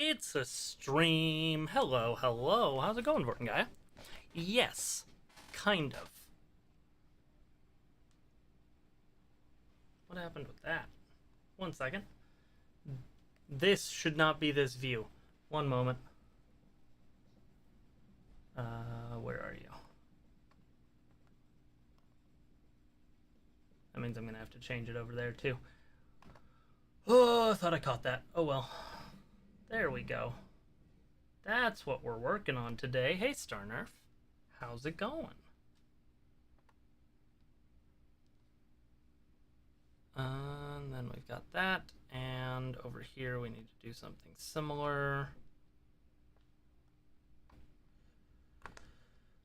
It's a stream. Hello, hello. How's it going, Vorten Gaia? Yes, kind of. What happened with that? 1 second. This should not be this view. One moment. Where are you? That means I'm gonna have to change it over there too. Oh, I thought I caught that. Oh well. There we go. That's what we're working on today. Hey, Starnerf. How's it going? And then we've got that. And over here we need to do something similar.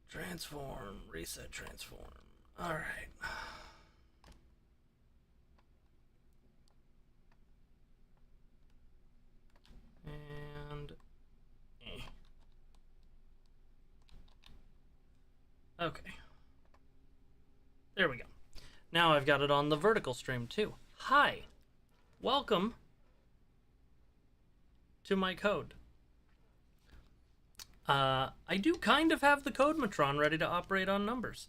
Transform, reset, transform. All right. And okay. There we go. Now I've got it on the vertical stream too. Hi. Welcome to my code. I do kind of have the CodeMatron ready to operate on numbers.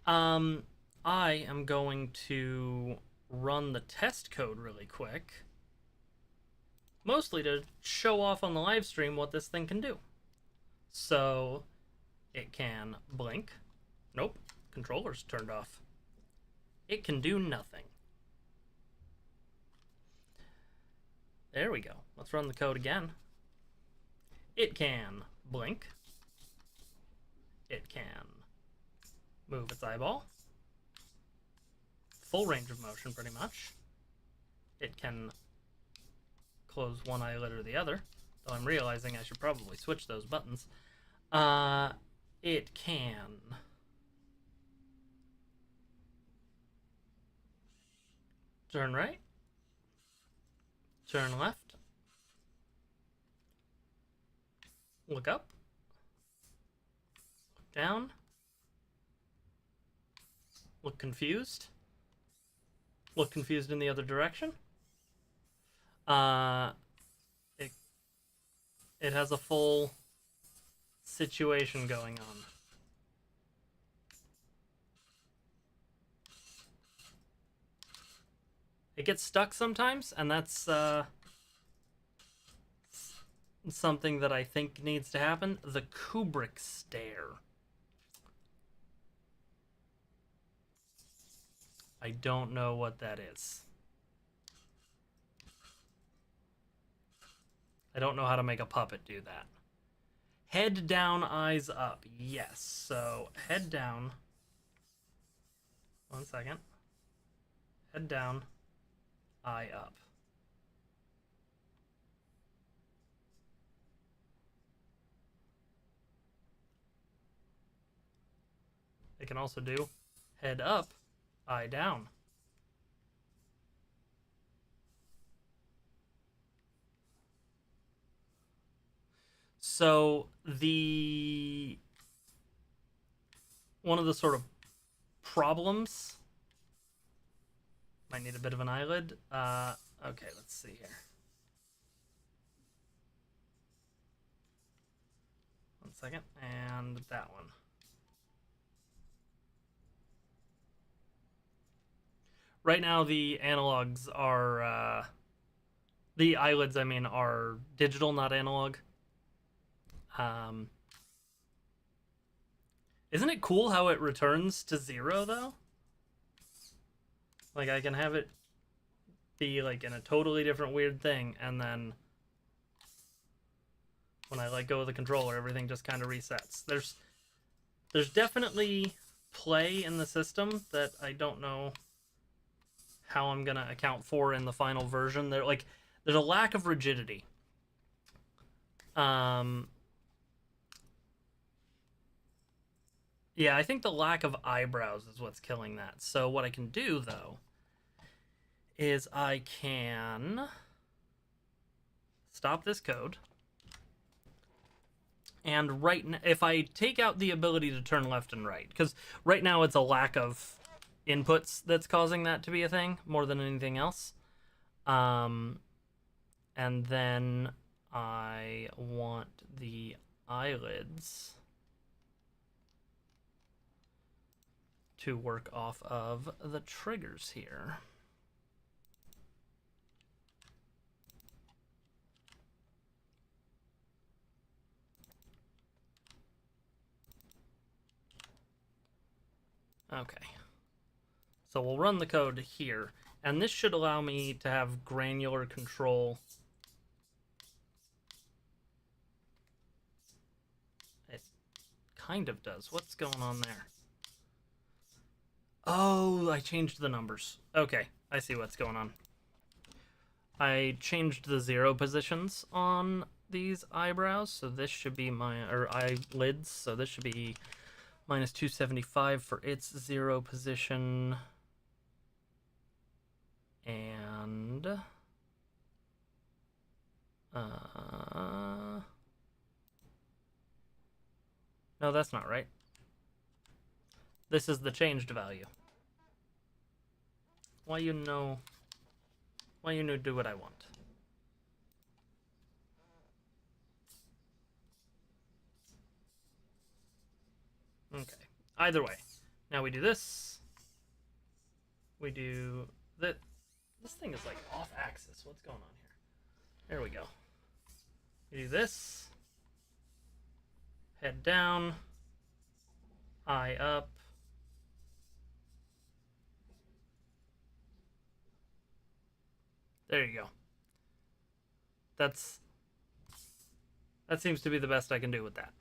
I am going to run the test code really quick. Mostly to show off on the live stream what this thing can do. So, it can blink. Nope, controller's turned off. It can do nothing. There we go. Let's run the code again. It can blink. It can move its eyeball. Full range of motion, pretty much. It can close one eyelid or the other, though I'm realizing I should probably switch those buttons. It can turn right, turn left, look up, look down, look confused in the other direction. It has a full situation going on. It gets stuck sometimes, and that's something that I think needs to happen. The Kubrick stare. I don't know what that is. I don't know how to make a puppet do that. Head down, eyes up. Yes. So, head down. 1 second. Head down, eye up. It can also do head up, eye down. So one of the sort of problems, might need a bit of an eyelid. Okay, let's see here. 1 second, and that one. Right now the analogs are, the eyelids, I mean, are digital, not analog. Isn't it cool how it returns to 0 though? Like I can have it be like in a totally different weird thing, and then when I let go of the controller, everything just kind of resets. There's definitely play in the system that I don't know how I'm gonna account for in the final version. There's a lack of rigidity. Yeah, I think the lack of eyebrows is what's killing that. So what I can do, though, is I can stop this code. And if I take out the ability to turn left and right, because right now it's a lack of inputs that's causing that to be a thing more than anything else. And then I want the eyelids to work off of the triggers here. Okay. So we'll run the code here, and this should allow me to have granular control. It kind of does. What's going on there? Oh, I changed the numbers. Okay, I see what's going on. I changed the 0 positions on these eyebrows, so this should be or eyelids, so this should be minus 275 for its 0 position. And no, that's not right. This is the changed value. Why you know do what I want? Okay. Either way. Now we do this. We do that. This thing is like off axis. What's going on here? There we go. We do this. Head down. Eye up. There you go. That seems to be the best I can do with that.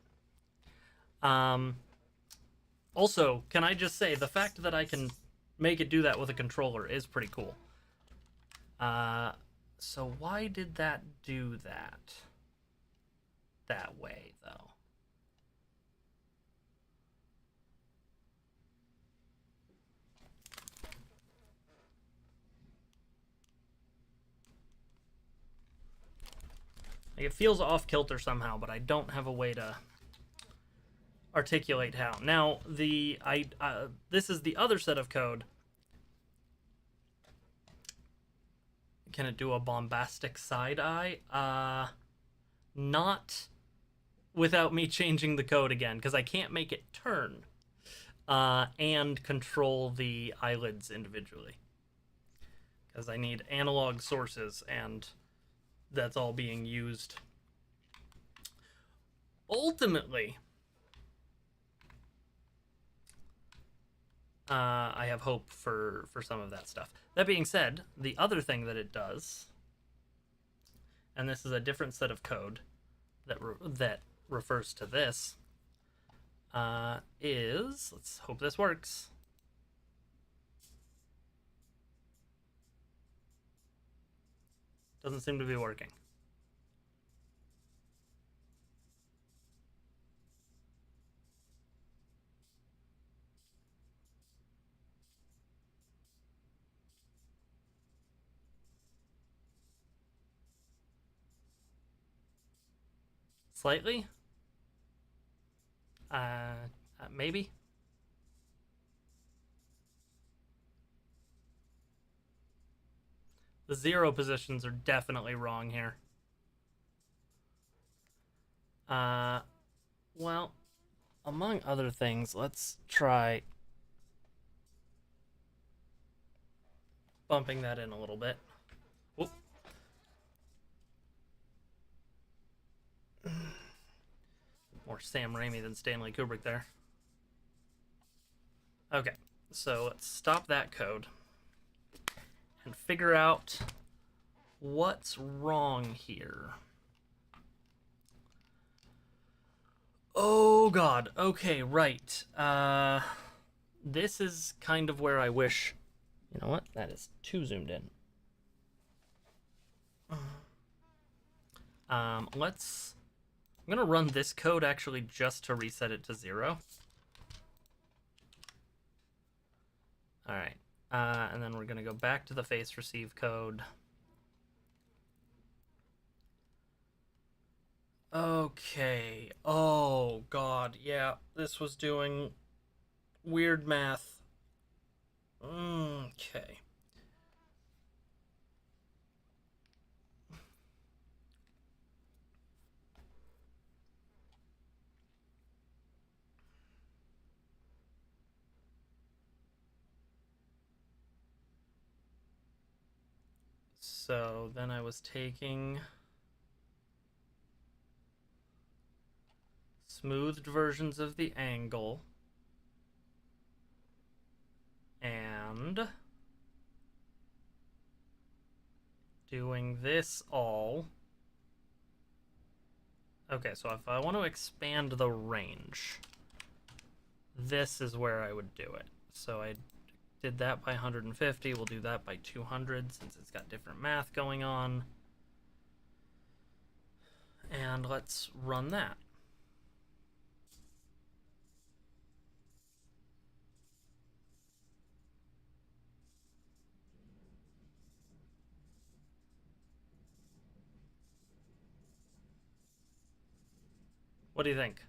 Also, can I just say, the fact that I can make it do that with a controller is pretty cool. So why did that do that way, though? Like, it feels off kilter somehow, but I don't have a way to articulate how. Now, this is the other set of code. Can it do a bombastic side eye? Not without me changing the code again, because I can't make it turn and control the eyelids individually. Because I need analog sources, and that's all being used. Ultimately, I have hope for some of that stuff. That being said, the other thing that it does, and this is a different set of code that refers to this, is, let's hope this works. Doesn't seem to be working. Slightly? Maybe? The 0 positions are definitely wrong here. Well, among other things, let's try bumping that in a little bit. Oop. More Sam Raimi than Stanley Kubrick there. Okay, so let's stop that code and figure out what's wrong here. Oh god, okay, right. This is kind of where I wish... You know what? That is too zoomed in. I'm gonna run this code actually just to reset it to 0. Alright, and then we're gonna go back to the face receive code. Okay, oh god, yeah, this was doing weird math. Okay. so then I was taking smoothed versions of the angle and doing this all. Okay, so if I want to expand the range, this is where I would do it. So I did that by 150. We'll do that by 200 since it's got different math going on. And let's run that. What do you think?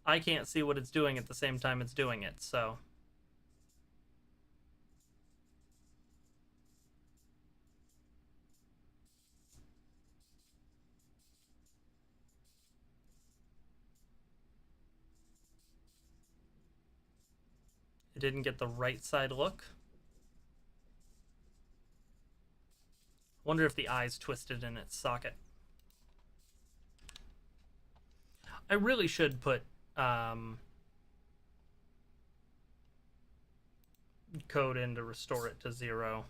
I can't see what it's doing at the same time it's doing it, so... It didn't get the right side look. Wonder if the eye's twisted in its socket. I really should put code in to restore it to 0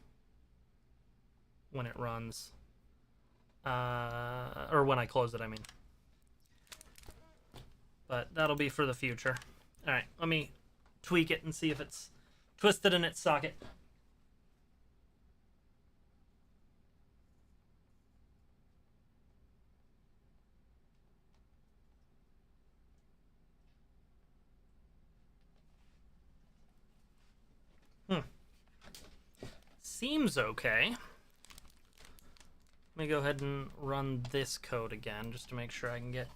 when it runs. Or when I close it, I mean. But that'll be for the future. Alright, let me tweak it and see if it's twisted in its socket. Seems okay. Let me go ahead and run this code again just to make sure I can get...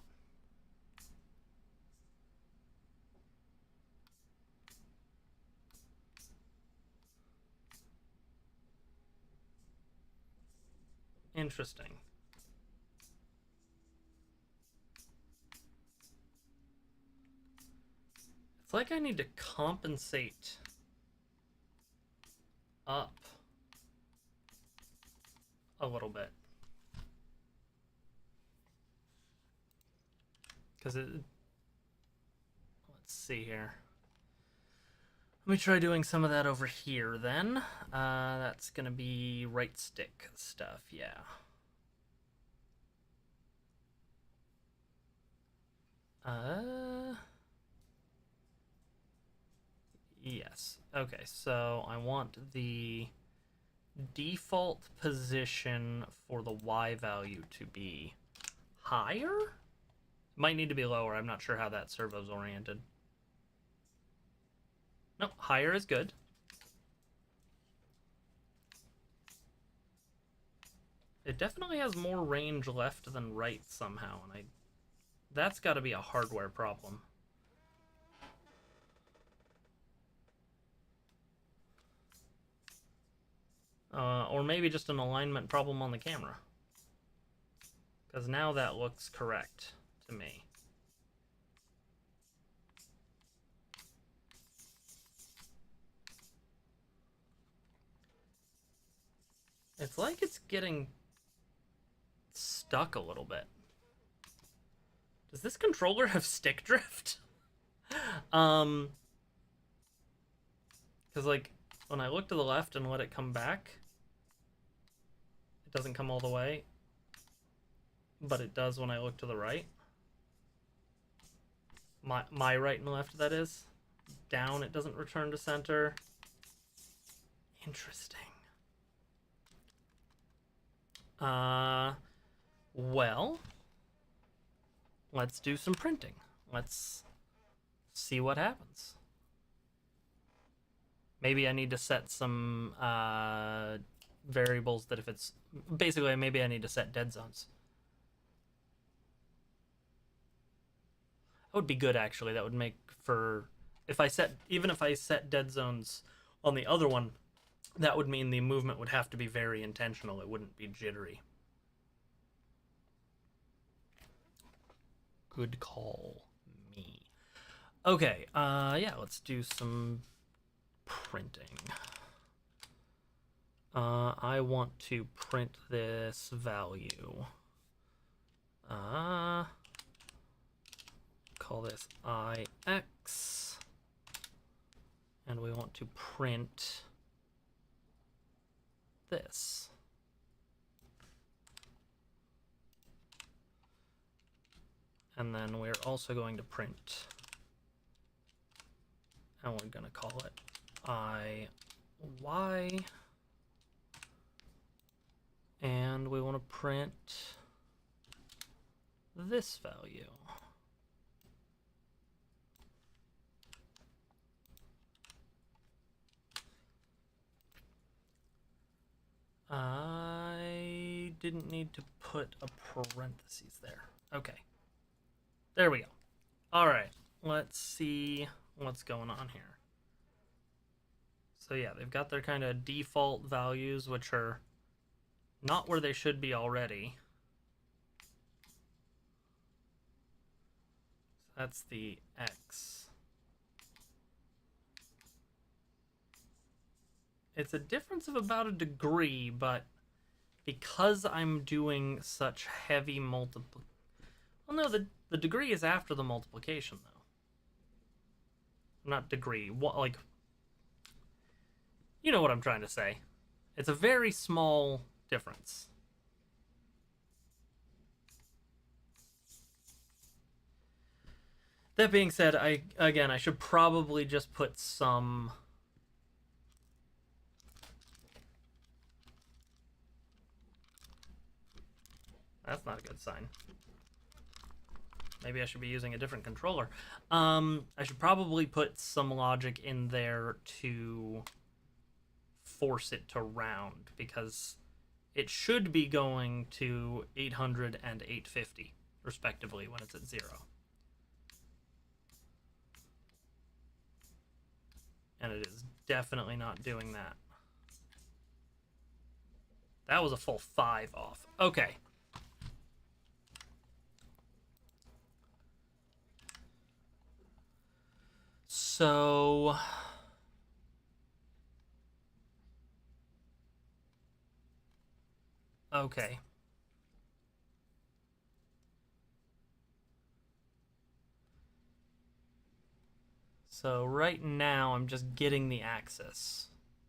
Interesting. It's like I need to compensate up a little bit. Because it... Let's see here. Let me try doing some of that over here then. That's going to be right stick stuff, yeah. Yes. Okay, so I want the default position for the Y value to be higher? Might need to be lower. I'm not sure how that servo's oriented. No, higher is good. It definitely has more range left than right somehow, and that's got to be a hardware problem. Or maybe just an alignment problem on the camera. Because now that looks correct to me. It's like it's getting stuck a little bit. Does this controller have stick drift? Because like when I look to the left and let it come back, it doesn't come all the way, but it does when I look to the right. My right and left, that is. Down, it doesn't return to center. Interesting. Well, let's do some printing. Let's see what happens. Maybe I need to set some variables that if it's... Basically, maybe I need to set dead zones. That would be good, actually. That would make for... Even if I set dead zones on the other one, that would mean the movement would have to be very intentional. It wouldn't be jittery. Good call, me. Okay, yeah, let's do some printing. I want to print this value. Call this IX. And we want to print this. And then we're also going to print, and we're going to call it IY. And we want to print this value. I didn't need to put a parentheses there. Okay. There we go. All right. Let's see what's going on here. So yeah, they've got their kind of default values, which are not where they should be already. That's the X. It's a difference of about a degree, but because I'm doing such heavy multiple... Well, no, the degree is after the multiplication, though. Not degree. What, like... You know what I'm trying to say. It's a very small difference. That being said, I should probably just put some... That's not a good sign. Maybe I should be using a different controller. I should probably put some logic in there to force it to round, because it should be going to 800 and 850, respectively, when it's at 0. And it is definitely not doing that. That was a full 5 off. Okay. So... Okay. So right now I'm just getting the axis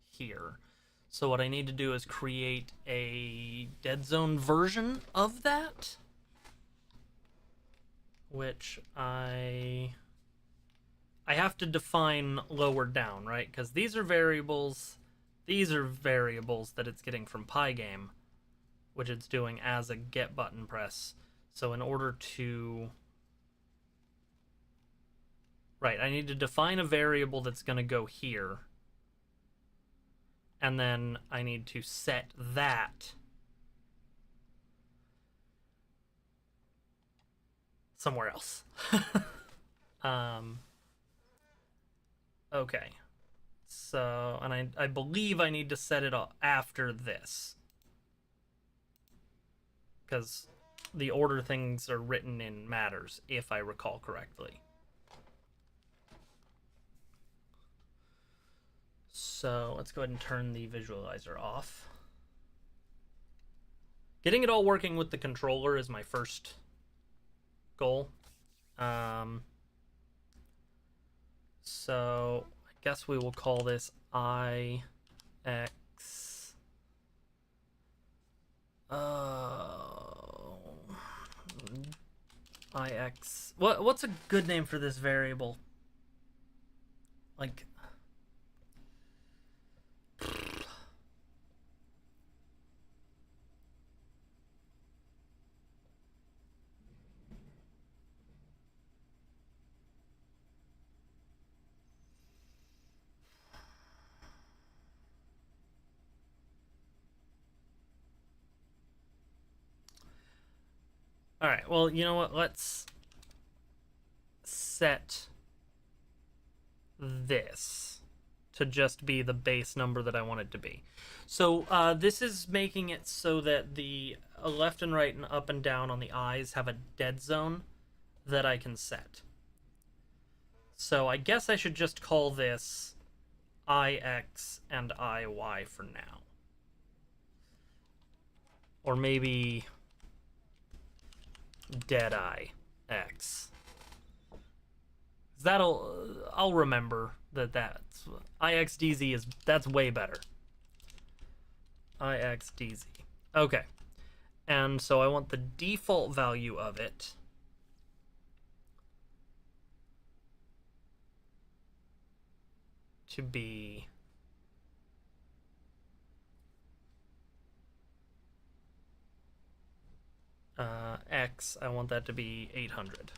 here. So what I need to do is create a dead zone version of that, which I have to define lower down, right? Because these are variables that it's getting from Pygame, which it's doing as a get button press. So in order to... Right, I need to define a variable that's going to go here. And then I need to set that somewhere else. Okay. So, and I believe I need to set it after this, because the order things are written in matters, if I recall correctly. So let's go ahead and turn the visualizer off. Getting it all working with the controller is my first goal. So I guess we will call this IX. IX. What's a good name for this variable? Like... All right, well, you know what? Let's set this to just be the base number that I want it to be. So this is making it so that the left and right and up and down on the eyes have a dead zone that I can set. So I guess I should just call this IX and IY for now. Or maybe Deadeye X. I'll remember that's IXDZ that's way better. IXDZ. Okay. And so I want the default value of it to be X. I want that to be 800.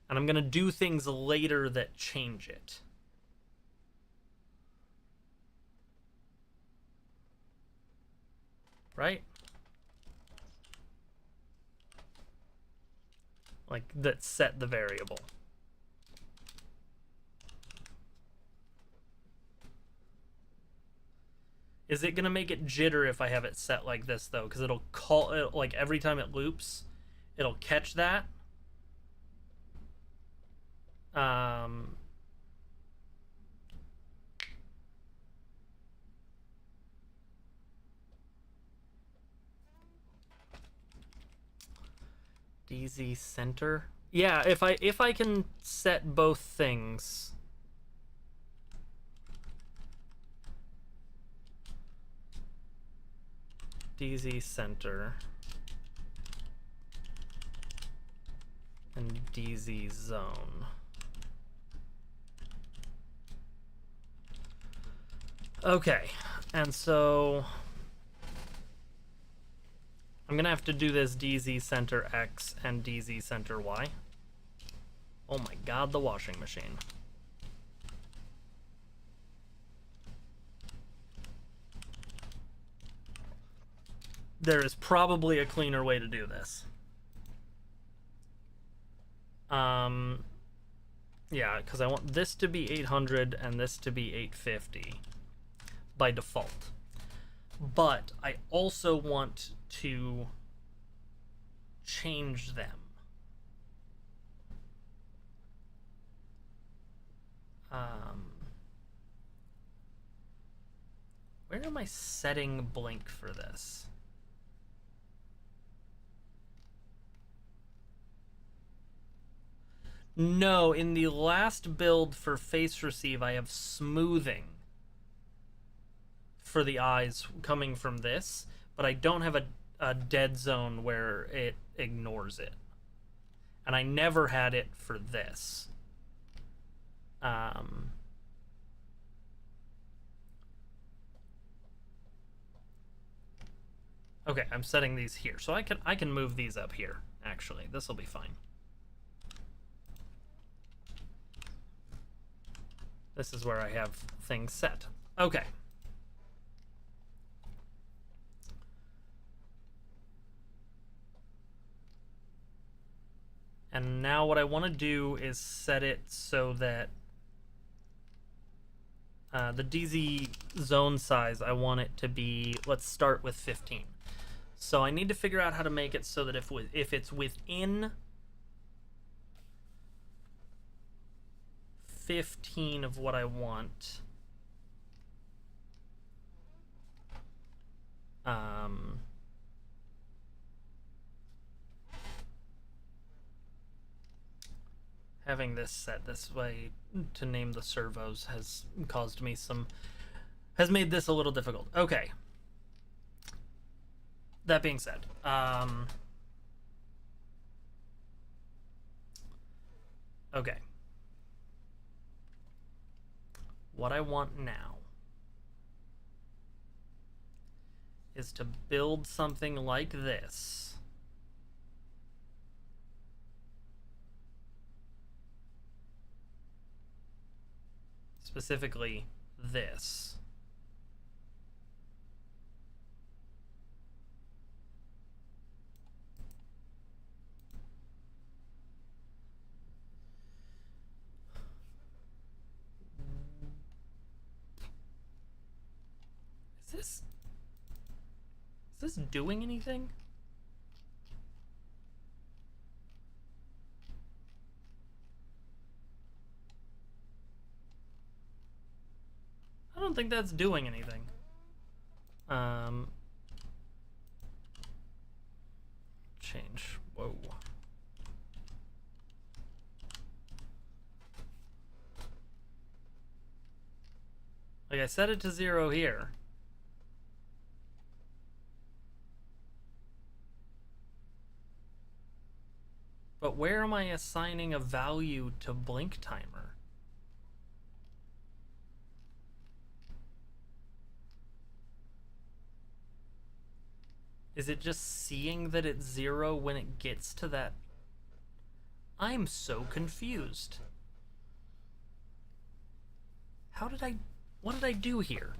And I'm going to do things later that change it. Right? Like, that set the variable. Is it going to make it jitter if I have it set like this, though? Because it'll call it, like, every time it loops, it'll catch that. DZ center. Yeah, if I can set both things. DZ center and DZ zone. Okay, and so I'm gonna have to do this DZ center X and DZ center Y. Oh my god, the washing machine. There is probably a cleaner way to do this. Yeah, because I want this to be 800 and this to be 850 by default. But I also want to change them. Where am I setting blink for this? No, in the last build for face receive, I have smoothing for the eyes coming from this, but I don't have a dead zone where it ignores it. And I never had it for this. Okay, I'm setting these here. So I can move these up here, actually. This will be fine. This is where I have things set. Okay. And now what I want to do is set it so that the DZ zone size, I want it to be, let's start with 15. So I need to figure out how to make it so that if it's within 15 of what I want, having this set this way to name the servos has caused me has made this a little difficult. Okay. That being said, okay. What I want now is to build something like this. Specifically, this. Is this doing anything? I don't think that's doing anything. change? Whoa. Like, I set it to 0 here. But where am I assigning a value to blink timer? Is it just seeing that it's 0 when it gets to that? I'm so confused. What did I do here?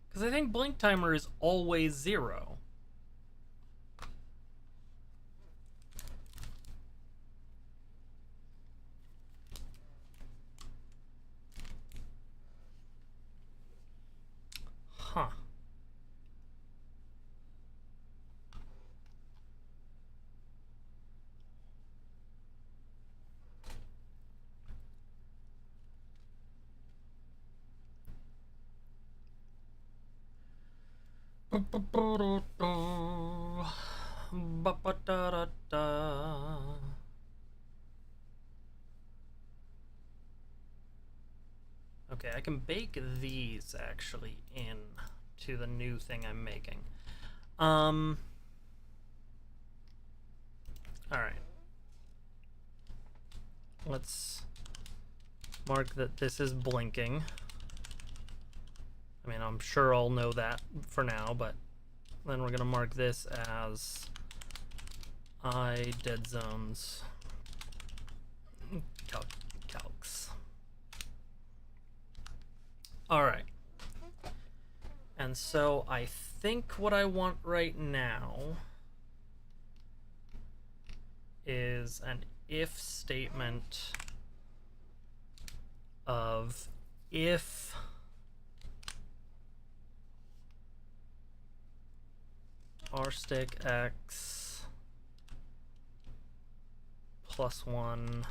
Because I think blink timer is always 0. Huh. Okay, I can bake these actually in to the new thing I'm making. All right. Let's mark that this is blinking. I mean, I'm sure I'll know that for now, but then we're gonna mark this as I dead zones calcs. All right. And so I think what I want right now is an if statement of if rstick x plus 1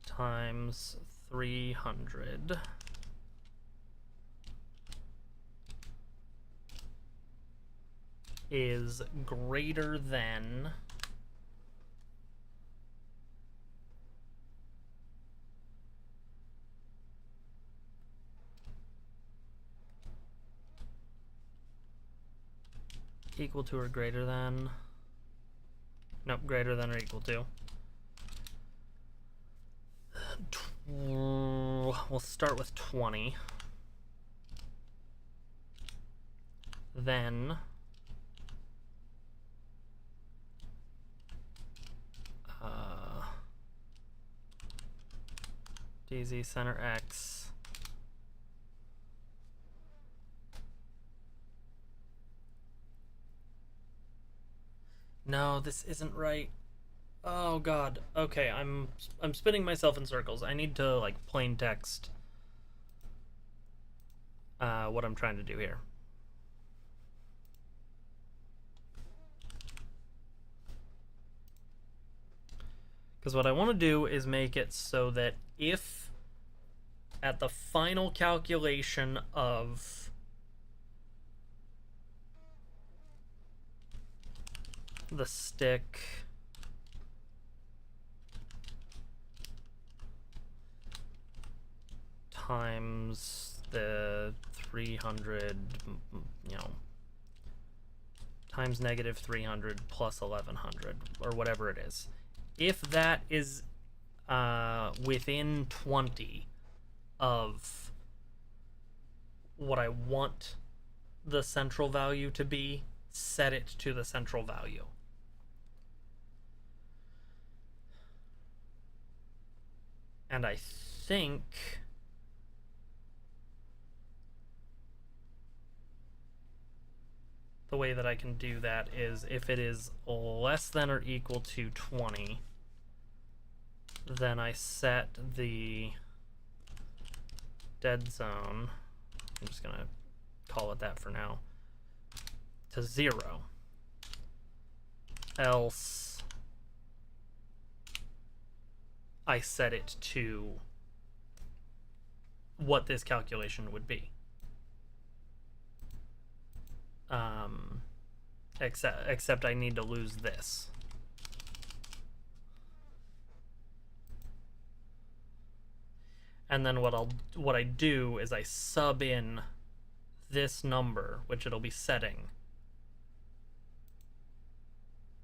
times 300 is greater than equal to or greater than, nope, greater than or equal to. We'll start with 20. Then DZ center X no, this isn't right. Oh god. Okay, I'm spinning myself in circles. I need to like plain text what I'm trying to do here. Because what I want to do is make it so that if at the final calculation of the stick times the 300, you know, times negative 300 plus 1100 or whatever it is. If that is within 20 of what I want the central value to be, set it to the central value. And I think the way that I can do that is if it is less than or equal to 20, then I set the dead zone, I'm just gonna call it that for now, to 0. Else I set it to what this calculation would be. Except I need to lose this. And then what I do is I sub in this number, which it'll be setting,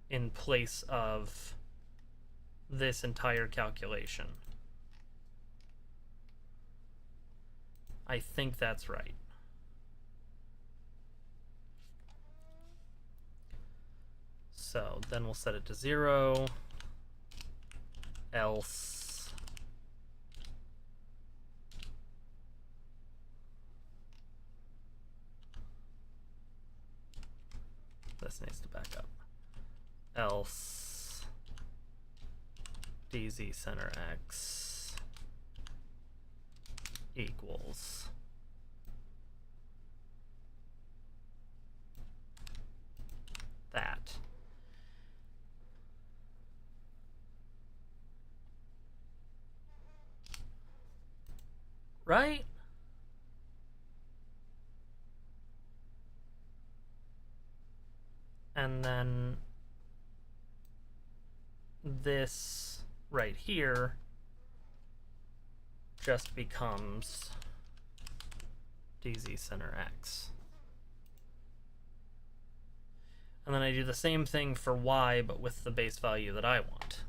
in place of this entire calculation. I think that's right. So then we'll set it to 0, else this needs to back up. Else dz center x equals that. Right? And then this right here just becomes dz center x. And then I do the same thing for y, but with the base value that I want.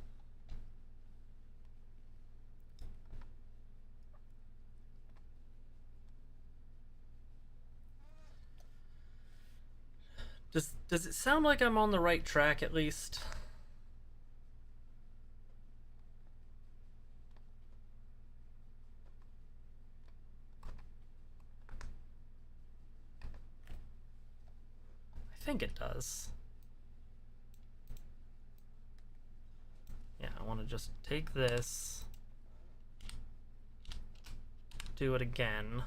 Does it sound like I'm on the right track at least? I think it does. Yeah, I want to just take this, do it again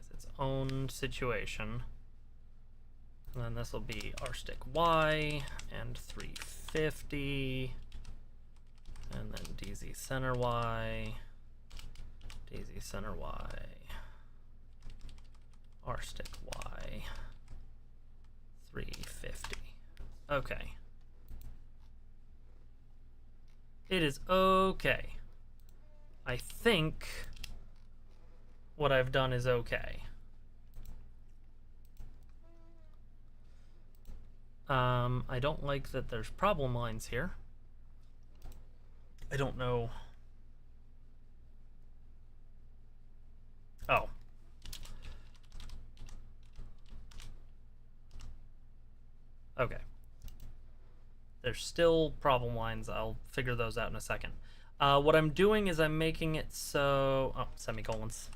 as its own situation. And then this will be r stick y and 350, and then dz center y, dz center y, r stick y, 350. Okay. It is okay. I think what I've done is okay. I don't like that there's problem lines here. I don't know. Oh. Okay. There's still problem lines. I'll figure those out in a second. What I'm doing is I'm making it so... Oh, semicolons.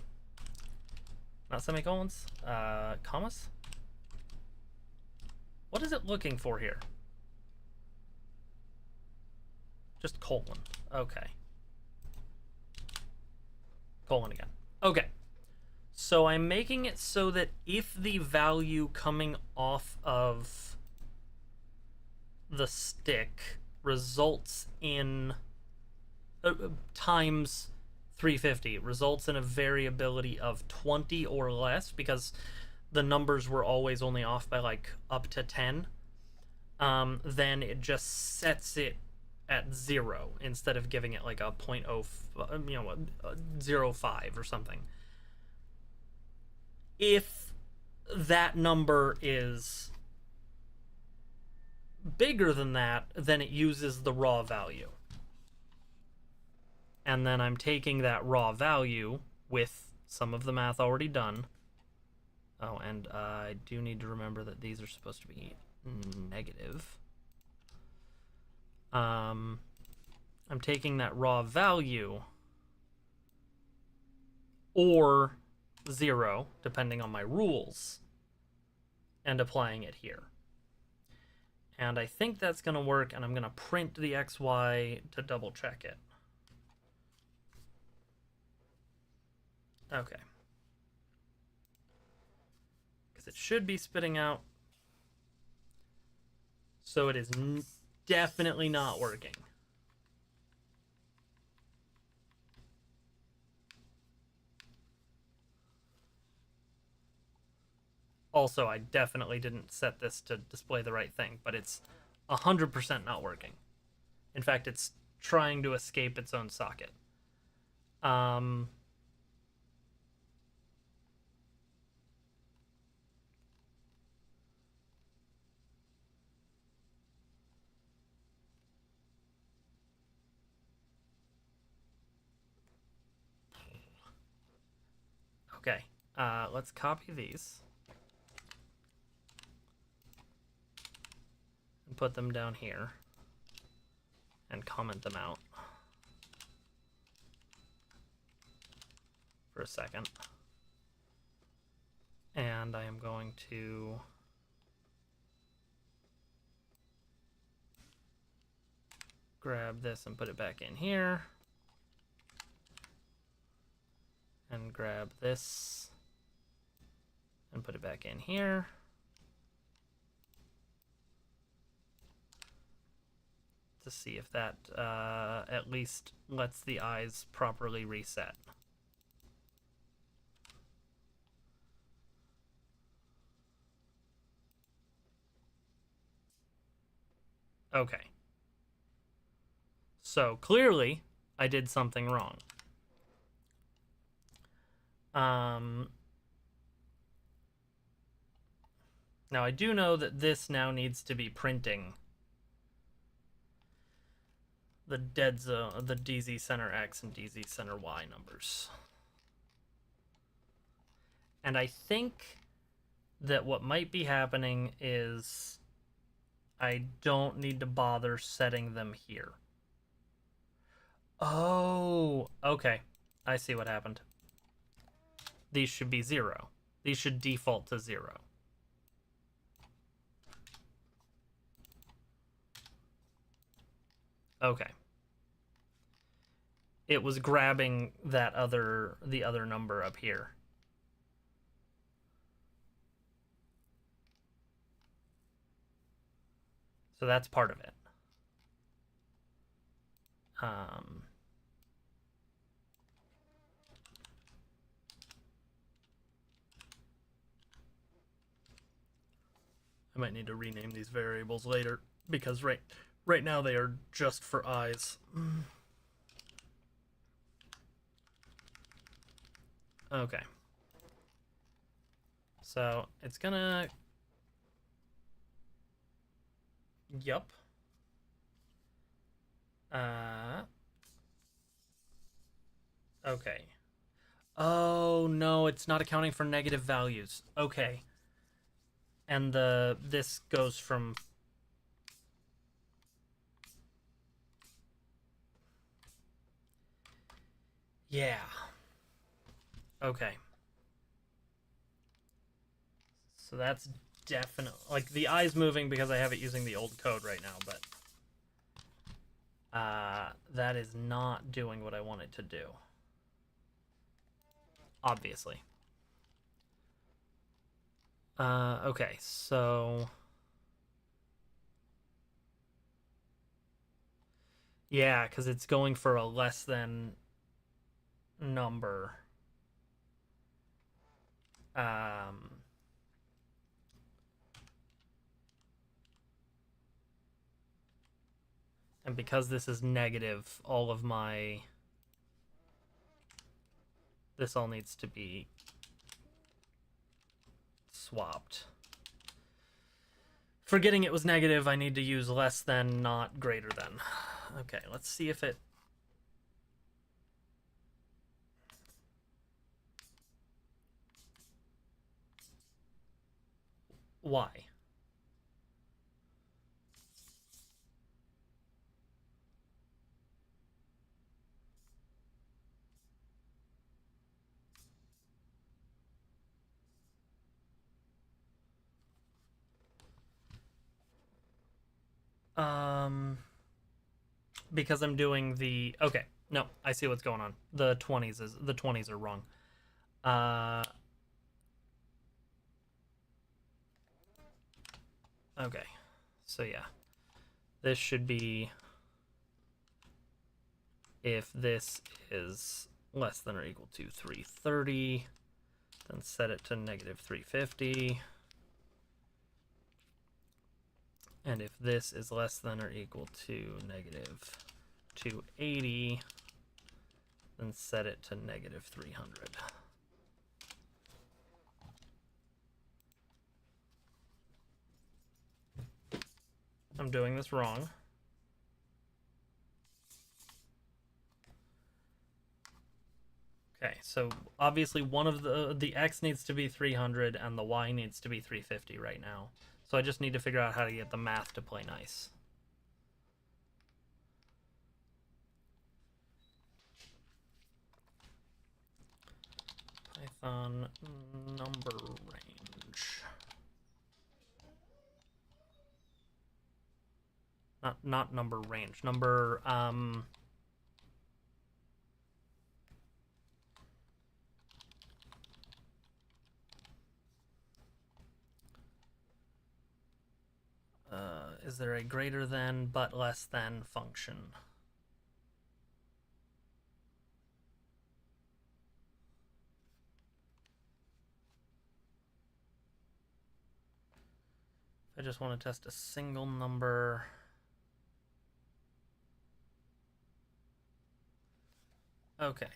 Not semicolons. Commas? What is it looking for here? Just colon. Okay. Colon again. Okay. So I'm making it so that if the value coming off of the stick results in times 350 results in a variability of 20 or less, because the numbers were always only off by like up to 10, then it just sets it at 0 instead of giving it like a 0.05 or something. If that number is bigger than that, then it uses the raw value. And then I'm taking that raw value with some of the math already done. Oh, and I do need to remember that these are supposed to be negative. I'm taking that raw value, or 0, depending on my rules, and applying it here. And I think that's going to work, and I'm going to print the XY to double check it. Okay. Because it should be spitting out. So it is definitely not working. Also, I definitely didn't set this to display the right thing, but it's 100% not working. In fact, it's trying to escape its own socket. Okay, let's copy these and put them down here and comment them out for a second. And I am going to grab this and put it back in here. And grab this and put it back in here. To see if that at least lets the eyes properly reset. Okay. So clearly, I did something wrong. Now I do know that this now needs to be printing the dead zone, the DZ center X and DZ center Y numbers. And I think that what might be happening is I don't need to bother setting them here. Oh, okay. I see what happened. These should be 0. These should default to 0. Okay. It was grabbing the other number up here. So that's part of it. I might need to rename these variables later because right now they are just for eyes. Okay. So it's gonna... Yup. Okay. Oh, no, it's not accounting for negative values. Okay. And this goes from... Yeah. Okay. So that's definitely... Like, the eye's moving because I have it using the old code right now, but... that is not doing what I want it to do. Obviously. Okay, so... Yeah, because it's going for a less than number. And because this is negative, all of my... This all needs to be swapped. Forgetting it was negative, I need to use less than, not greater than. Okay, let's see if it... Why? Because I'm doing the... Okay, no, I see what's going on. The 20s are wrong. Okay, so yeah. This should be... If this is less than or equal to 330, then set it to negative 350. And if this is less than or equal to negative 280, then set it to negative 300. I'm doing this wrong. Okay, so obviously one of the x needs to be 300 and the y needs to be 350 right now. So I just need to figure out how to get the math to play nice. Python number range. Not number range. Number is there a greater than but less than function? If I just want to test a single number. Okay.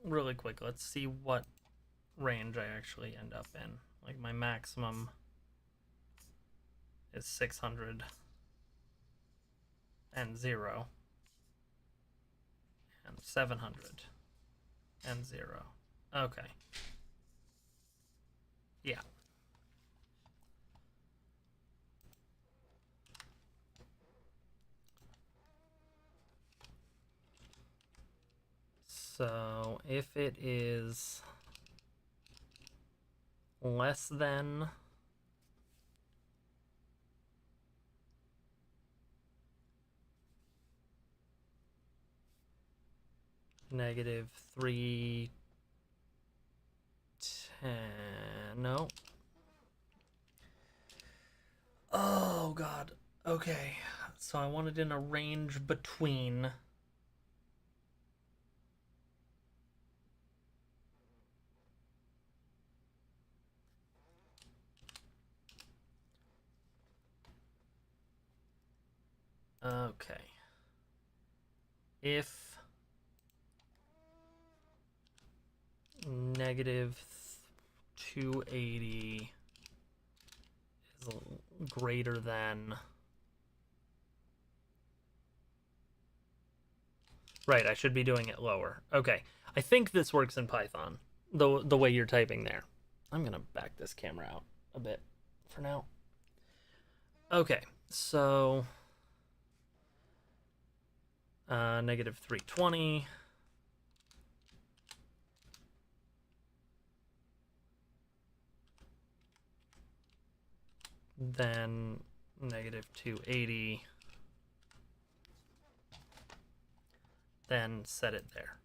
Really quick, let's see what range I actually end up in. Like my maximum is 600 and 0 and 700 and 0. Okay. Yeah. So if it is less than negative 310, no. Oh god. Okay. So I want it in a range between okay. If negative 280 is greater than... Right, I should be doing it lower. Okay, I think this works in Python, the way you're typing there. I'm going to back this camera out a bit for now. Okay, so... negative 320... then negative 280, then set it there.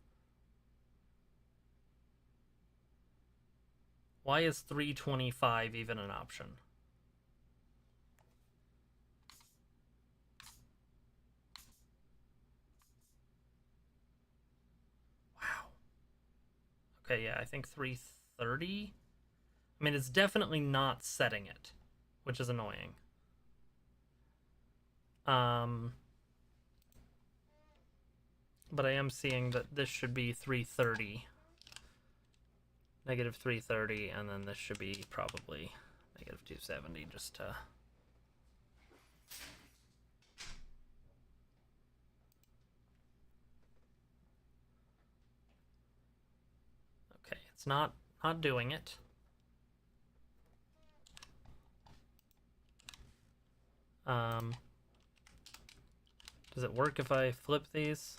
Why is 325 even an option? Wow. Okay, yeah, I think 330. I mean, it's definitely not setting it, which is annoying. But I am seeing that this should be 330. Negative 330, and then this should be probably negative 270 just to... Okay, it's not doing it. Does it work if I flip these?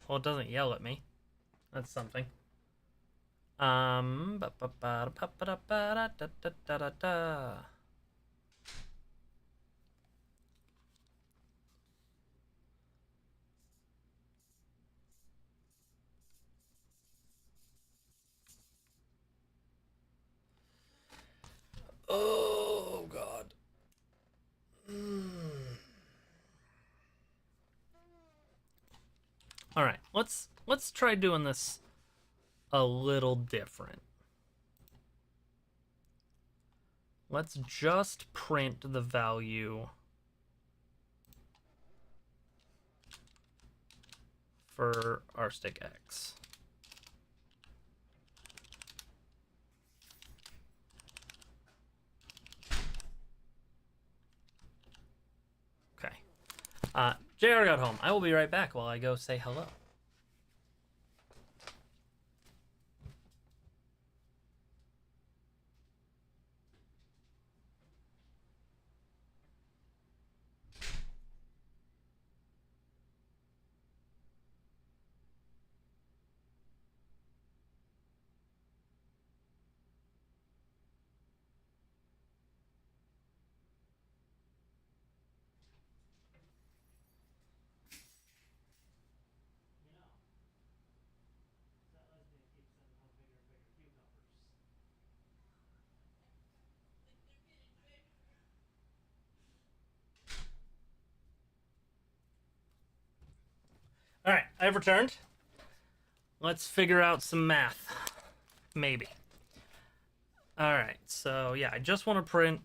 Well, it doesn't yell at me. That's something. Oh God. All right, let's try doing this a little different. Let's just print the value for R stick X. Okay. JR got home. I will be right back while I go say hello. All right, I've returned. Let's figure out some math. Maybe. All right, so yeah, I just want to print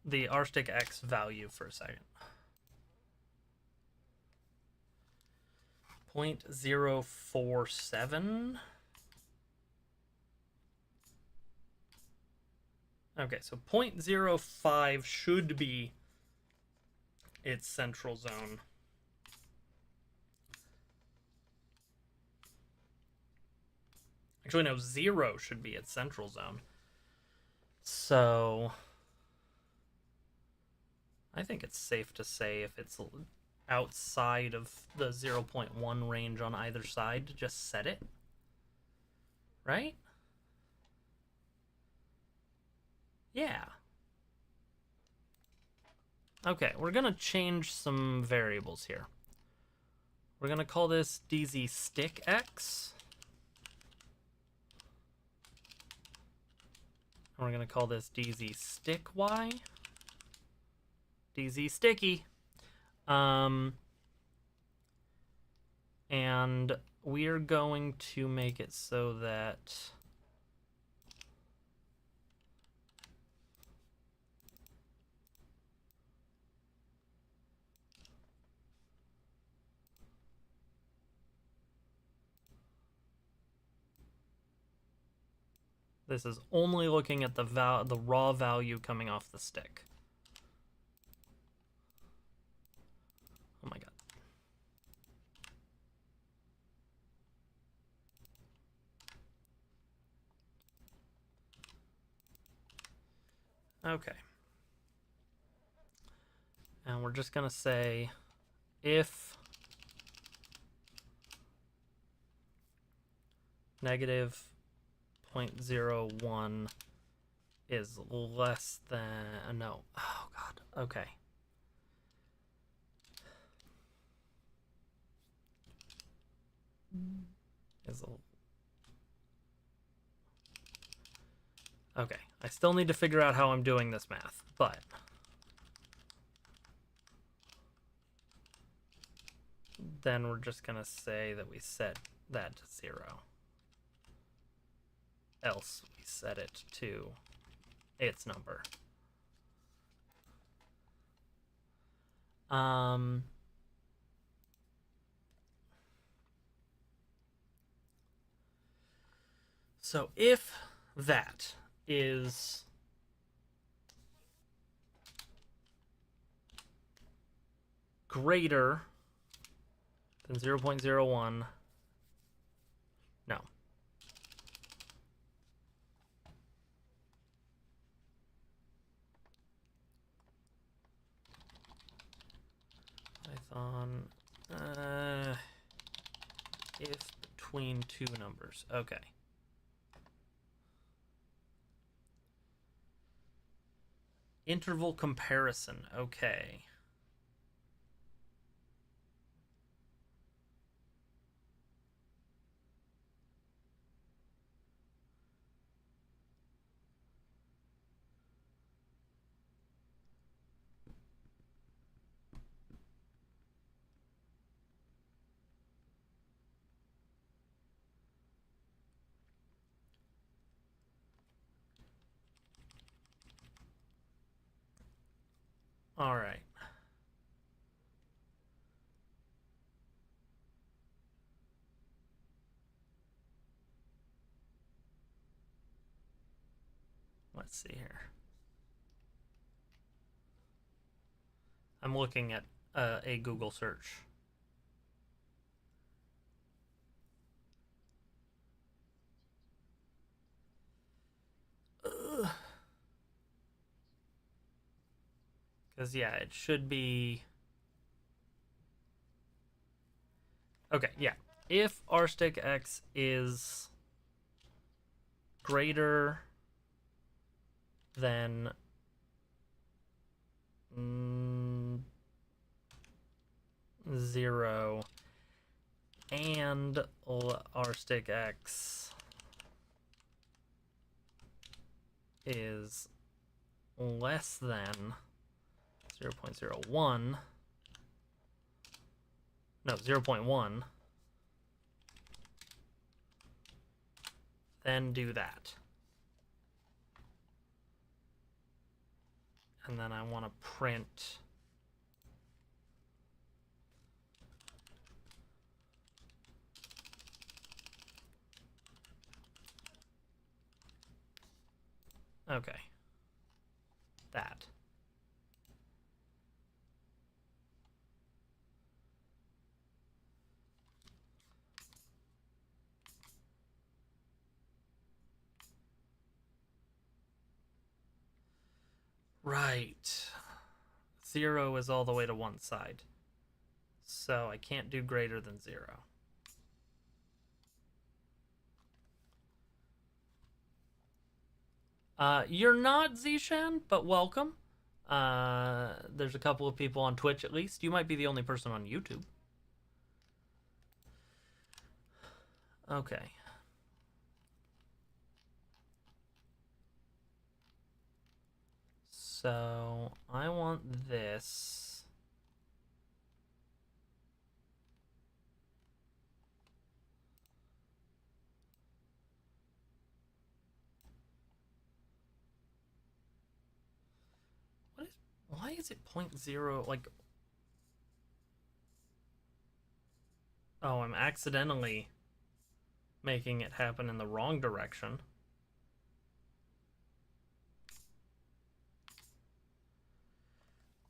the R stick X value for a second. 0.047. Okay, so 0.05 should be its central zone. Actually, no, 0 should be its central zone. So I think it's safe to say if it's outside of the 0.1 range on either side, to just set it. Right? Yeah. Okay, we're going to change some variables here. We're going to call this DZ stick X. And we're going to call this DZ stick Y. DZ sticky. And we're going to make it so that this is only looking at the raw value coming off the stick. Oh my God. Okay. And we're just going to say if negative 0.01 is less than, no, oh God, okay. Is okay, I still need to figure out how I'm doing this math, but then we're just gonna say that we set that to 0. Else we set it to its number. So if that is greater than 0.01, no. Python, if between two numbers, okay. Interval comparison, okay. All right. Let's see here. I'm looking at a Google search. Because, yeah, it should be... Okay, yeah. If rstick x is greater than 0 and rstick x is less than 0.01, no, 0.1, then do that. And then I want to print okay, that. Right. 0 is all the way to one side. So I can't do greater than 0. You're not Zishan, but welcome. There's a couple of people on Twitch at least. You might be the only person on YouTube. Okay. So I want this. Why is it 0.0? Like, oh, I'm accidentally making it happen in the wrong direction.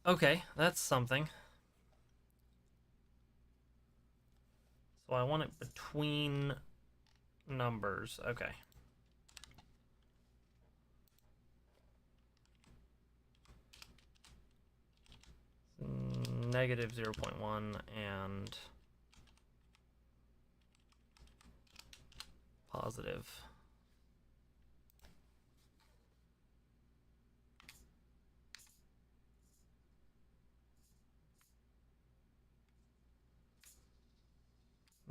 Okay, that's something. So I want it between numbers. Okay. Negative 0.1 and positive.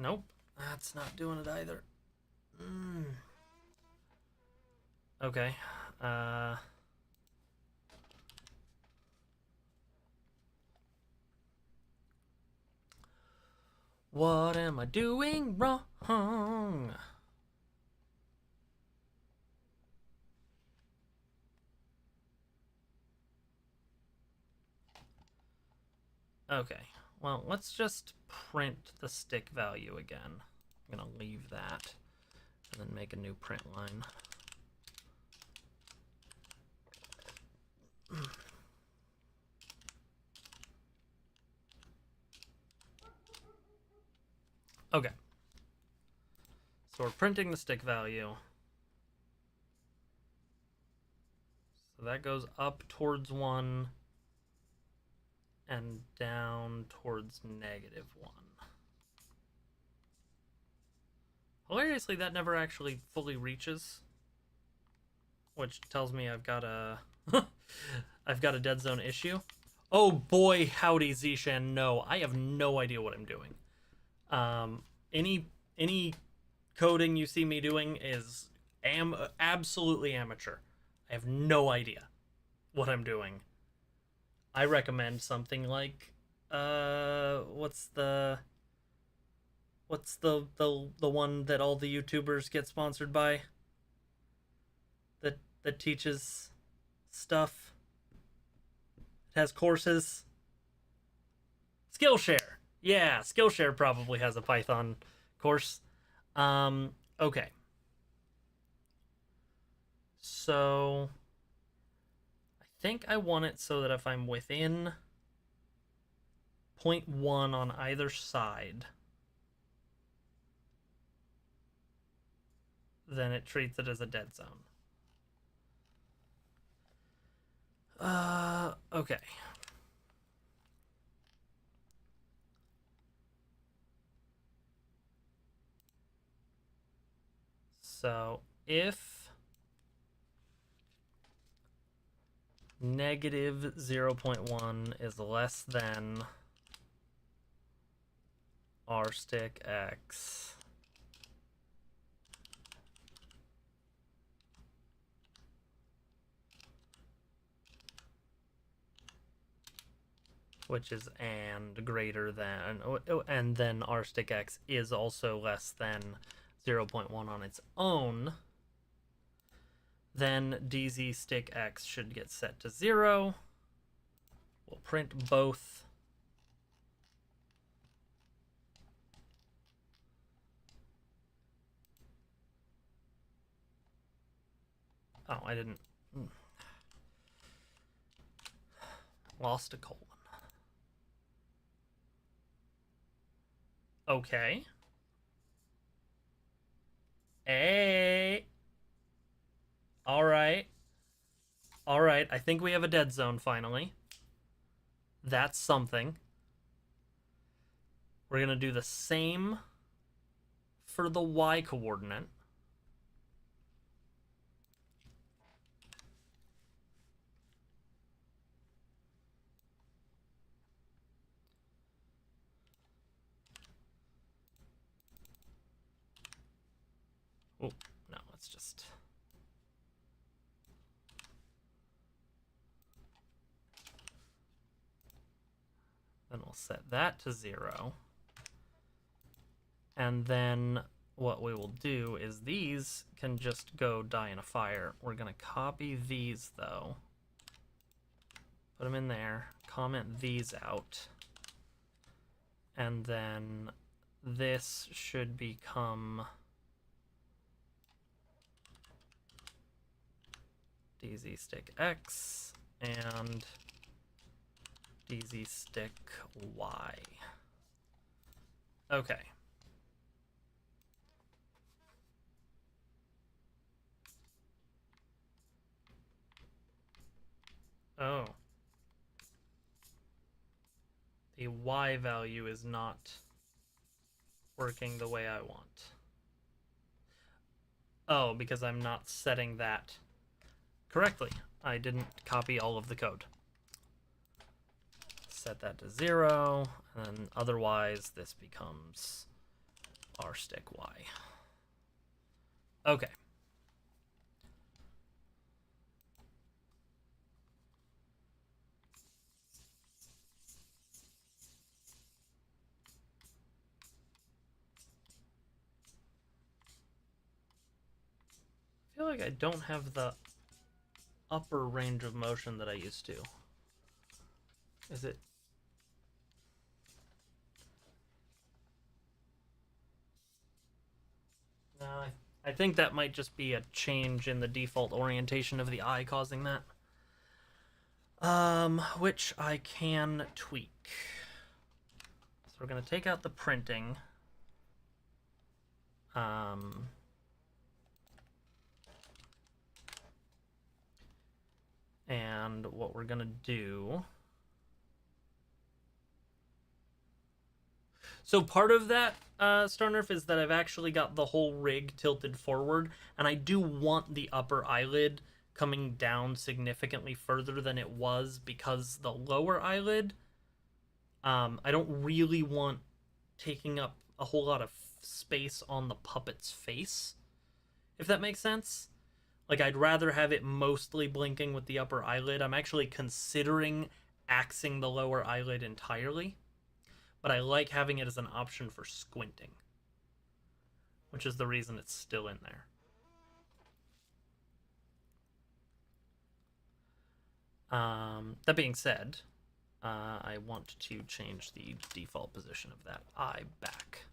Nope, that's not doing it either. Okay. What am I doing wrong? Okay, well, let's just print the stick value again. I'm gonna leave that and then make a new print line. Okay. So we're printing the stick value. So that goes up towards 1 and down towards -1. Hilariously, that never actually fully reaches, which tells me I've got a I've got a dead zone issue. Oh boy, howdy, Zishan. No, I have no idea what I'm doing. Any coding you see me doing is absolutely amateur. I have no idea what I'm doing. I recommend something like what's the one that all the YouTubers get sponsored by that teaches stuff. It has courses? Skillshare. Yeah, Skillshare probably has a Python course. Okay. So I think I want it so that if I'm within 0.1 on either side, then it treats it as a dead zone. Okay. So if negative 0.1 is less than r stick x, which is and greater than, and then r stick x is also less than 0.1 on its own, then dz stick x should get set to 0. We'll print both. Oh, I didn't. Lost a colon. Okay. Hey. All right. All right. I think we have a dead zone finally. That's something. We're going to do the same for the y coordinate. Oh, no, let's just... Then we'll set that to 0. And then what we will do is these can just go die in a fire. We're going to copy these, though. Put them in there. Comment these out. And then this should become dz stick x and dz stick y. Okay. Oh. The y value is not working the way I want. Oh, because I'm not setting that correctly. I didn't copy all of the code. Set that to 0, and otherwise this becomes r stick y. Okay. I feel like I don't have the upper range of motion that I used to. Is it? No, I think that might just be a change in the default orientation of the eye causing that. Which I can tweak. So we're going to take out the printing. And what we're going to do... So part of that, Star Nerf, is that I've actually got the whole rig tilted forward, and I do want the upper eyelid coming down significantly further than it was, because the lower eyelid, I don't really want taking up a whole lot of space on the puppet's face, if that makes sense. Like, I'd rather have it mostly blinking with the upper eyelid. I'm actually considering axing the lower eyelid entirely, but I like having it as an option for squinting, which is the reason it's still in there. That being said, I want to change the default position of that eye back.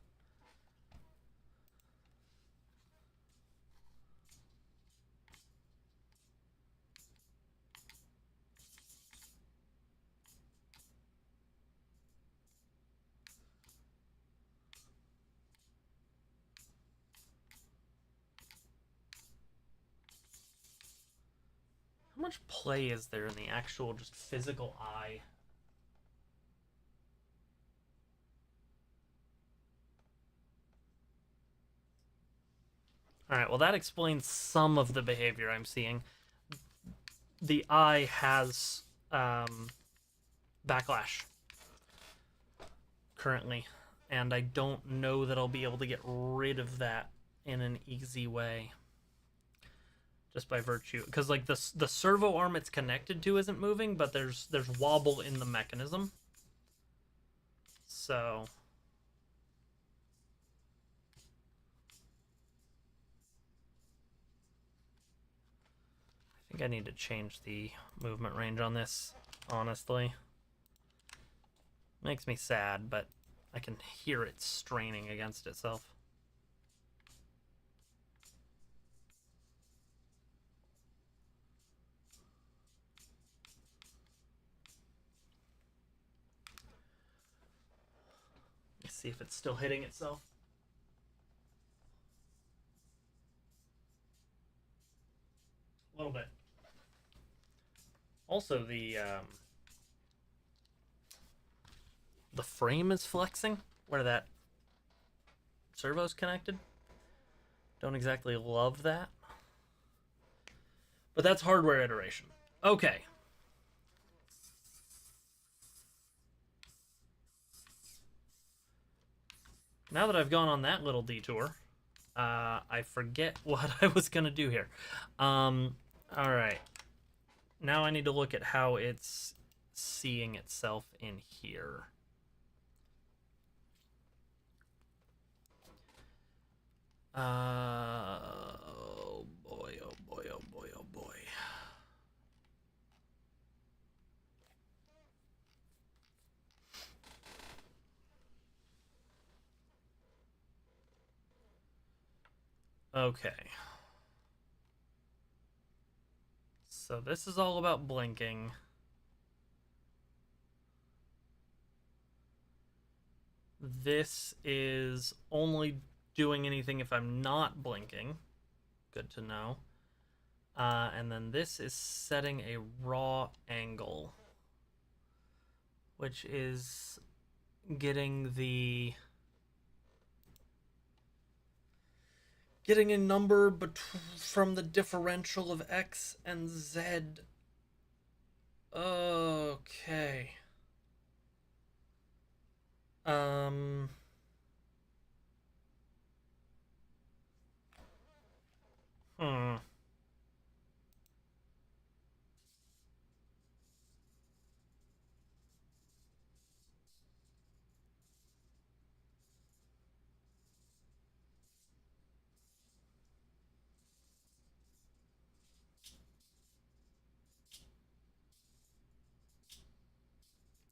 How much play is there in the actual just physical eye? Alright, well that explains some of the behavior I'm seeing. The eye has backlash currently, and I don't know that I'll be able to get rid of that in an easy way. Just by virtue, because like the servo arm it's connected to isn't moving, but there's wobble in the mechanism. So I think I need to change the movement range on this, honestly. Makes me sad, but I can hear it straining against itself. Let's see if it's still hitting itself. A little bit. Also, the frame is flexing where that servo's connected. Don't exactly love that. But that's hardware iteration. Okay. Now that I've gone on that little detour, I forget what I was going to do here. All right. Now I need to look at how it's seeing itself in here. Oh boy, oh boy, oh boy, oh boy. Okay. So this is all about blinking. This is only doing anything if I'm not blinking. Good to know. And then this is setting a raw angle, which is getting a number from the differential of x and z. Okay. Hmm.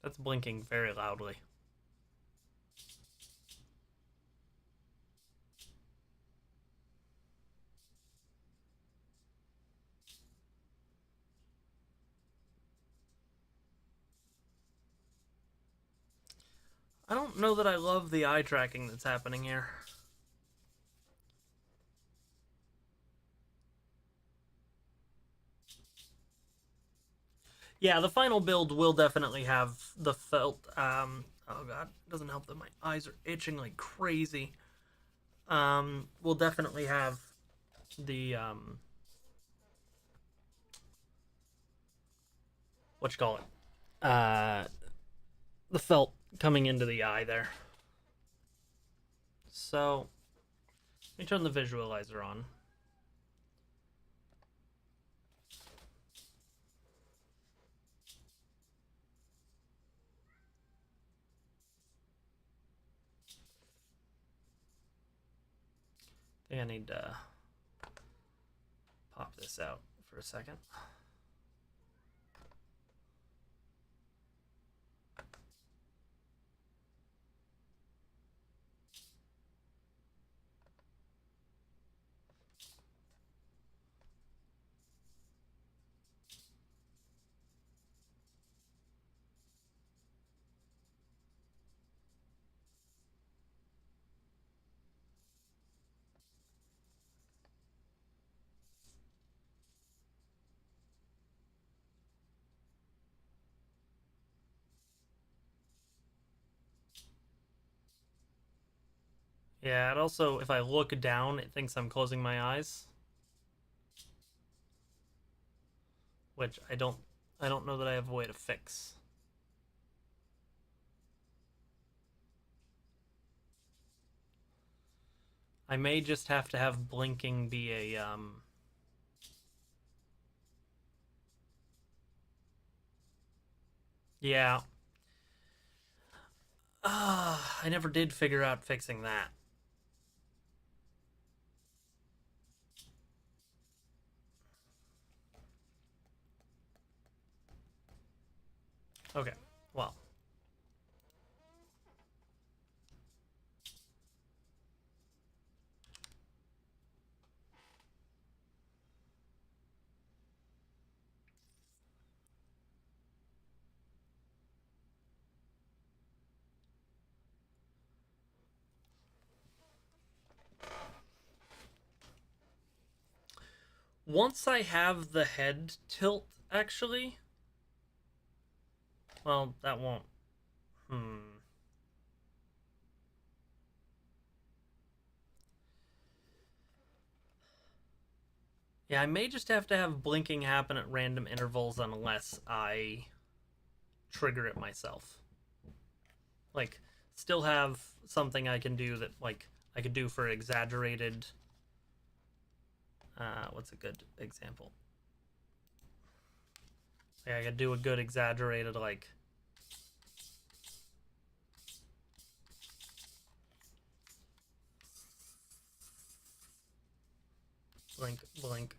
That's blinking very loudly. I don't know that I love the eye tracking that's happening here. Yeah, the final build will definitely have the felt. Oh god, it doesn't help that my eyes are itching like crazy. We'll definitely have the what you call it, the felt coming into the eye there. So let me turn the visualizer on. I think I need to pop this out for a second. Yeah, it also, if I look down, it thinks I'm closing my eyes. Which I don't know that I have a way to fix. I may just have to have blinking be a, yeah. I never did figure out fixing that. Okay, well. Once I have the head tilt, actually, well, that won't. Yeah, I may just have to have blinking happen at random intervals unless I trigger it myself. Like, still have something I can do that, like, I could do for exaggerated. What's a good example? Like, I could do a good exaggerated, like, blink, blink.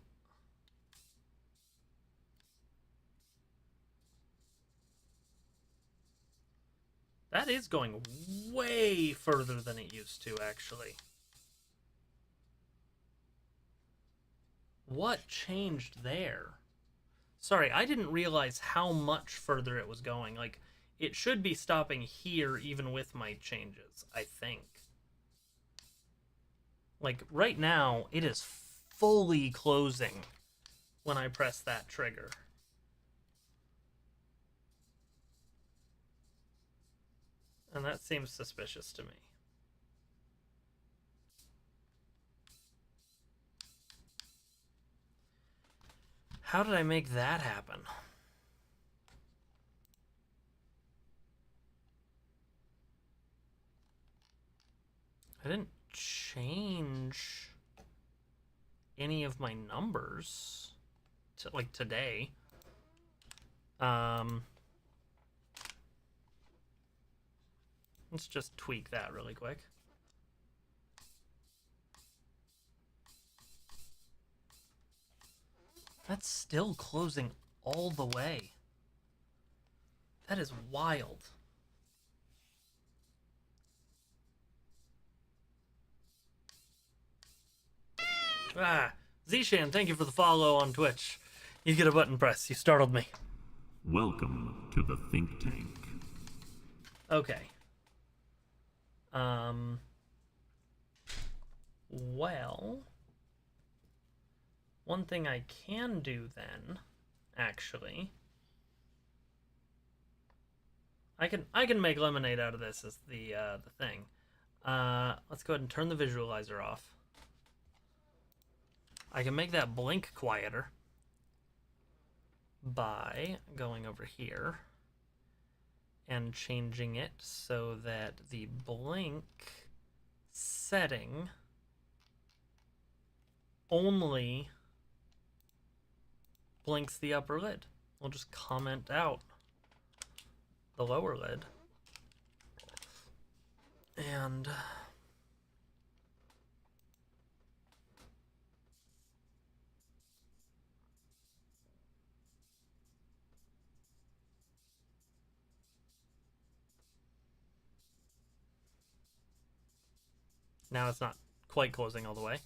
That is going way further than it used to, actually. What changed there? Sorry, I didn't realize how much further it was going. Like, it should be stopping here even with my changes, I think. Like, right now, it is fully closing when I press that trigger. And that seems suspicious to me. How did I make that happen? I didn't change any of my numbers to, like, today. Let's just tweak that really quick. That's still closing all the way. That is wild. Zishan, thank you for the follow on Twitch. You get a button press. You startled me. Welcome to the think tank. Okay. Well, one thing I can do then, actually, I can make lemonade out of this as the thing. Let's go ahead and turn the visualizer off. I can make that blink quieter by going over here and changing it so that the blink setting only blinks the upper lid. We'll just comment out the lower lid. And now it's not quite closing all the way.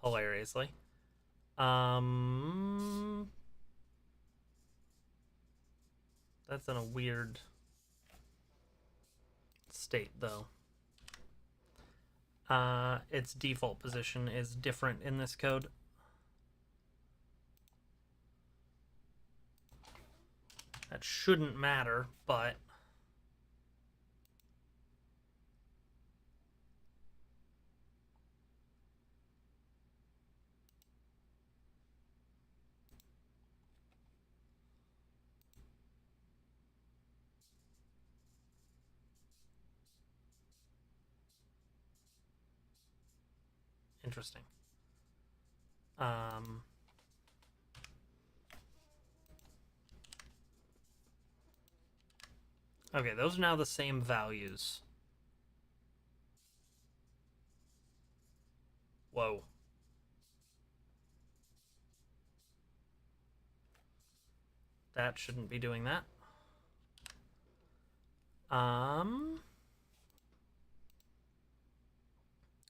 Hilariously. That's in a weird state though. Its default position is different in this code. That shouldn't matter, but Interesting. Okay, those are now the same values. Whoa. That shouldn't be doing that.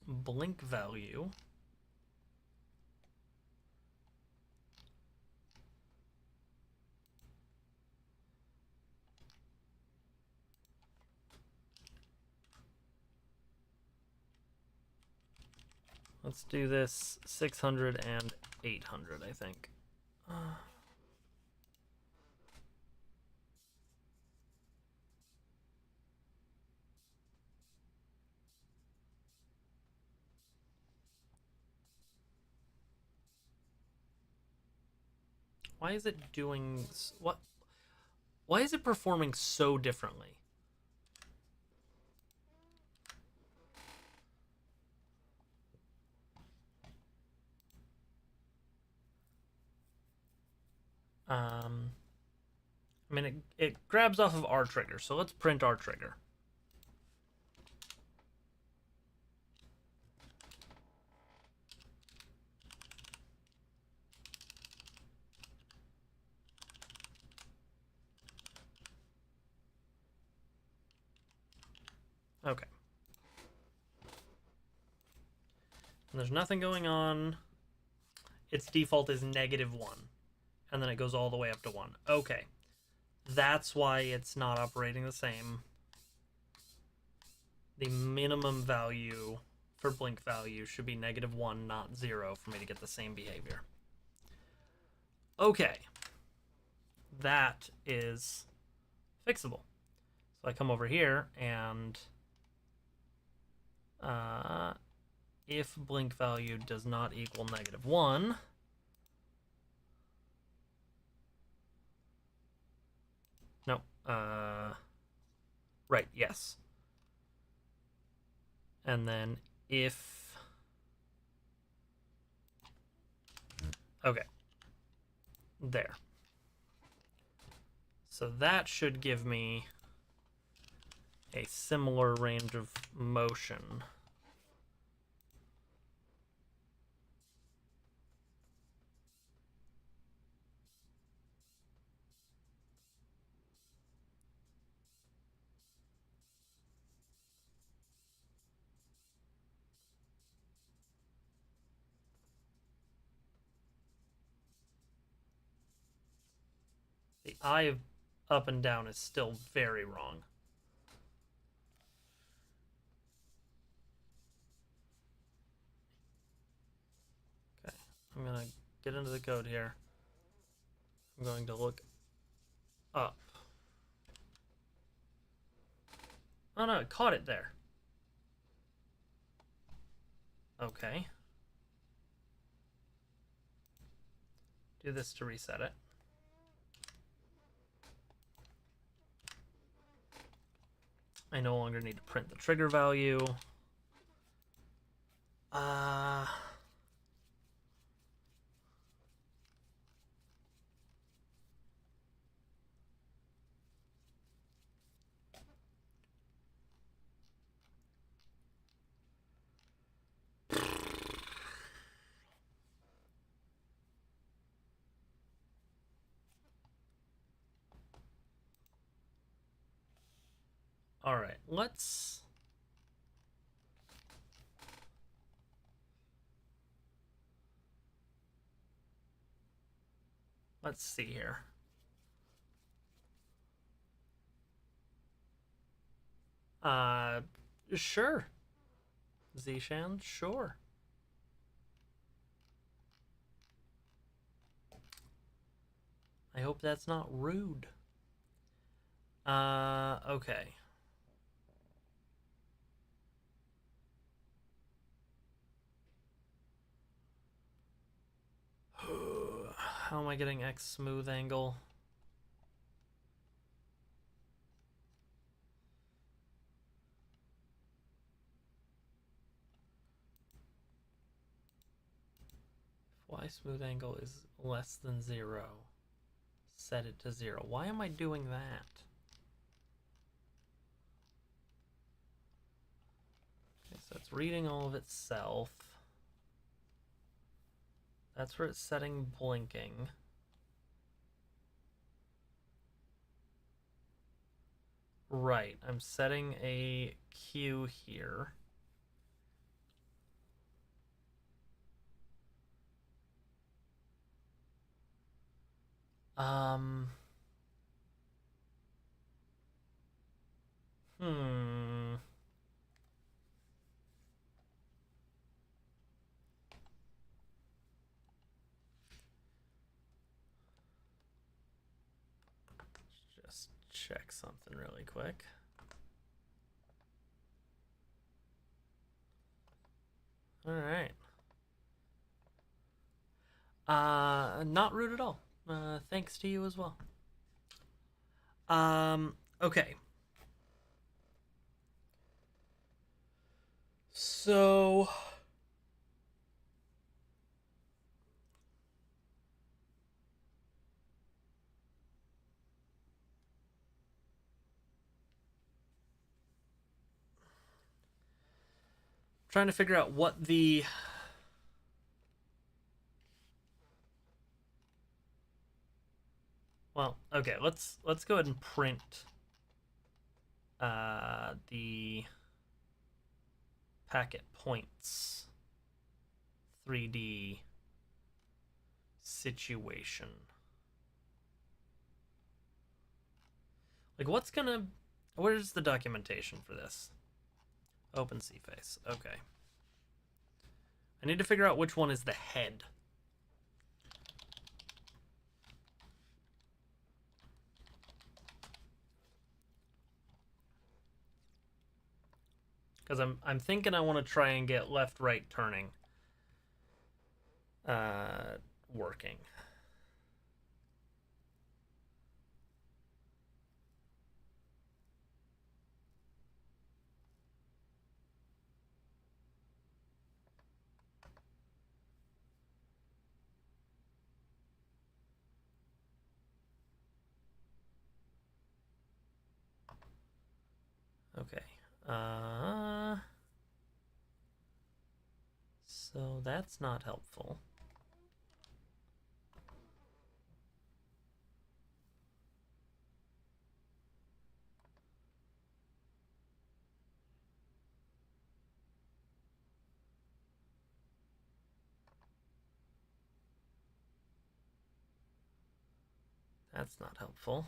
Blink value. Let's do this 600 and 800, I think. Why is it doing what? Why is it performing so differently? I mean, it grabs off of our trigger, so let's print our trigger. Okay. And there's nothing going on. Its default is -1. And then it goes all the way up to 1. Okay. That's why it's not operating the same. The minimum value for blink value should be -1, not 0, for me to get the same behavior. Okay. That is fixable. So I come over here and if blink value does not equal -1, no, right, yes. And then if, okay, there. So that should give me a similar range of motion. The eye up and down is still very wrong. Okay, I'm gonna get into the code here. I'm going to look up. Oh no, it caught it there. Okay. Do this to reset it. I no longer need to print the trigger value. All right, let's see here. Sure. Zishan, sure. I hope that's not rude. Okay. How am I getting X smooth angle? Y smooth angle is less than 0. Set it to 0. Why am I doing that? Okay, so it's reading all of itself. That's where it's setting blinking. Right, I'm setting a cue here. Hmm. Just check something really quick. All right. Not rude at all. Thanks to you as well. Okay. So trying to figure out what the well, okay, let's go ahead and print the packet points 3D situation. Like, where's the documentation for this? Open CFace. Okay. I need to figure out which one is the head. Because I'm thinking I want to try and get left-right turning working. Okay. So that's not helpful. That's not helpful.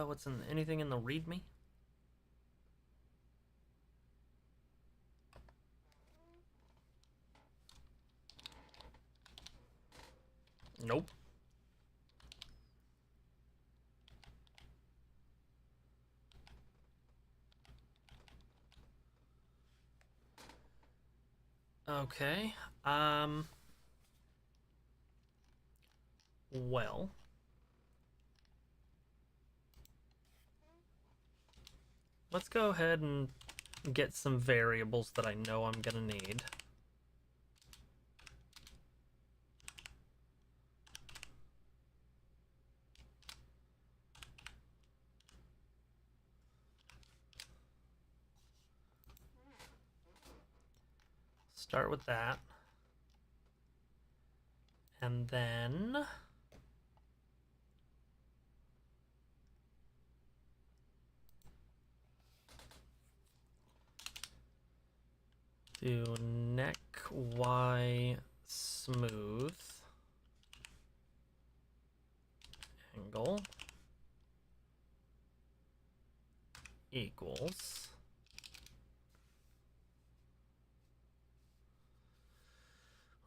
What's in anything in the README? Nope. Okay. Well. Let's go ahead and get some variables that I know I'm gonna need. Start with that. And then do neck Y smooth angle equals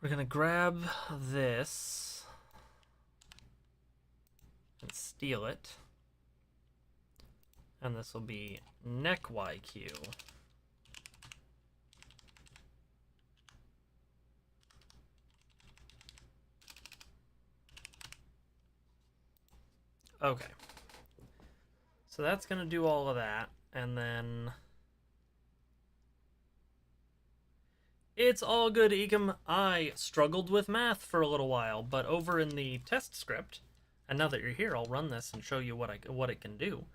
we're gonna grab this and steal it. And this will be neck YQ. Okay. So that's going to do all of that. And then... It's all good, Ecom. I struggled with math for a little while, but over in the test script, and now that you're here, I'll run this and show you what it can do.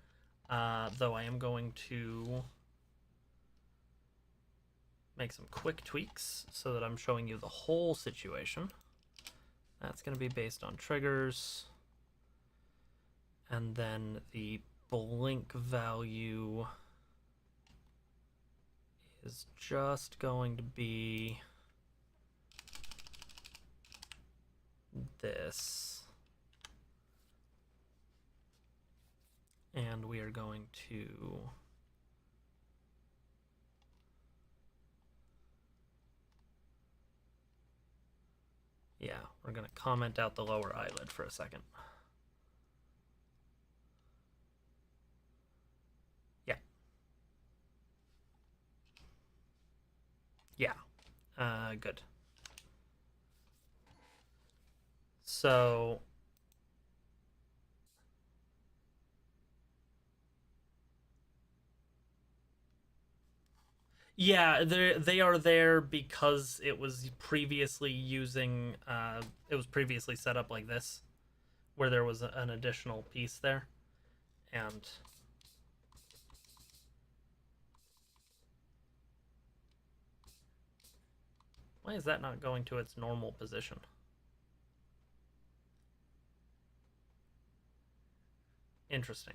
Though I am going to make some quick tweaks so that I'm showing you the whole situation. That's going to be based on triggers. And then the blink value is just going to be this. And we are going to we're going to comment out the lower eyelid for a second. Yeah, good. So yeah, they are there because it was previously using it was previously set up like this, where there was an additional piece there, and why is that not going to its normal position? Interesting.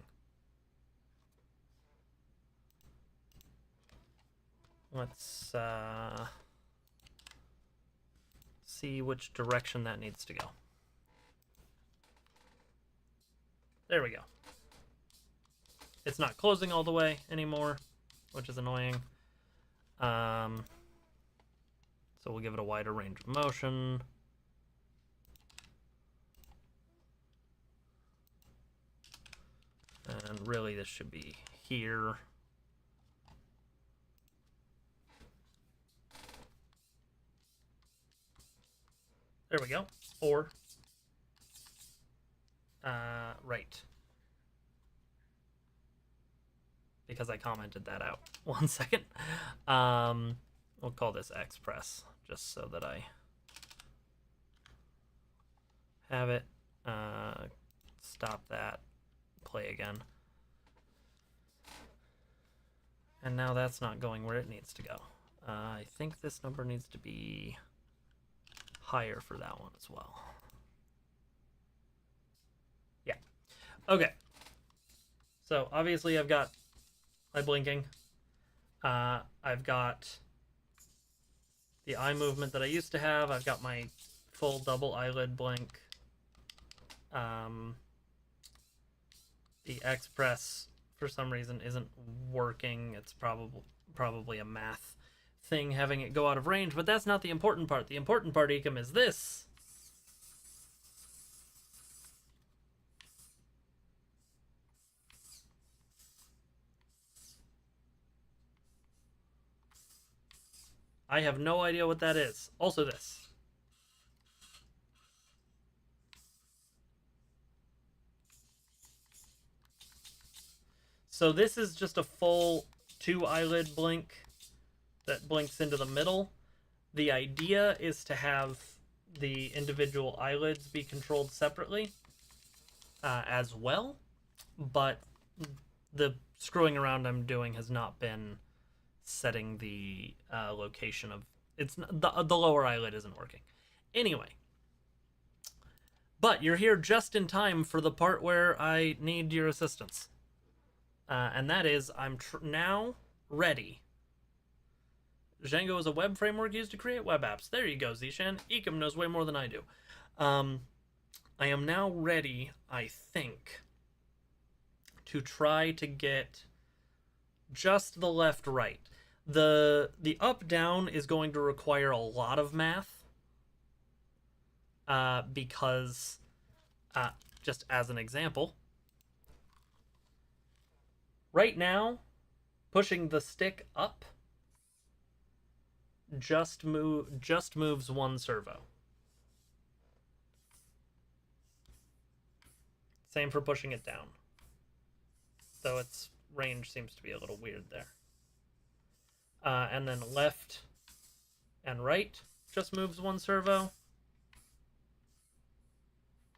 Let's see which direction that needs to go. There we go. It's not closing all the way anymore, which is annoying. So we'll give it a wider range of motion. And really this should be here. There we go. Or, right. Because I commented that out. 1 second. We'll call this Express, just so that I have it. Stop that. Play again. And now that's not going where it needs to go. I think this number needs to be higher for that one as well. Yeah. Okay. So obviously I've got my blinking. I've got the eye movement that I used to have. I've got my full double eyelid blink. The Express for some reason isn't working. It's probably a math thing having it go out of range, but that's not the important part. The important part, Ecom, is this. I have no idea what that is. Also this. So this is just a full 2 eyelid blink that blinks into the middle. The idea is to have the individual eyelids be controlled separately as well, but the screwing around I'm doing has not been setting the location of the lower eyelid isn't working. Anyway, but you're here just in time for the part where I need your assistance. And that is, I'm now ready. Django is a web framework used to create web apps. There you go, Zishan. Ecom knows way more than I do. I am now ready, I think, to try to get just the left-right. The up-down is going to require a lot of math. Because, just as an example, Right now, pushing the stick up just moves one servo. Same for pushing it down. Though its range seems to be a little weird there. And then left and right just moves one servo.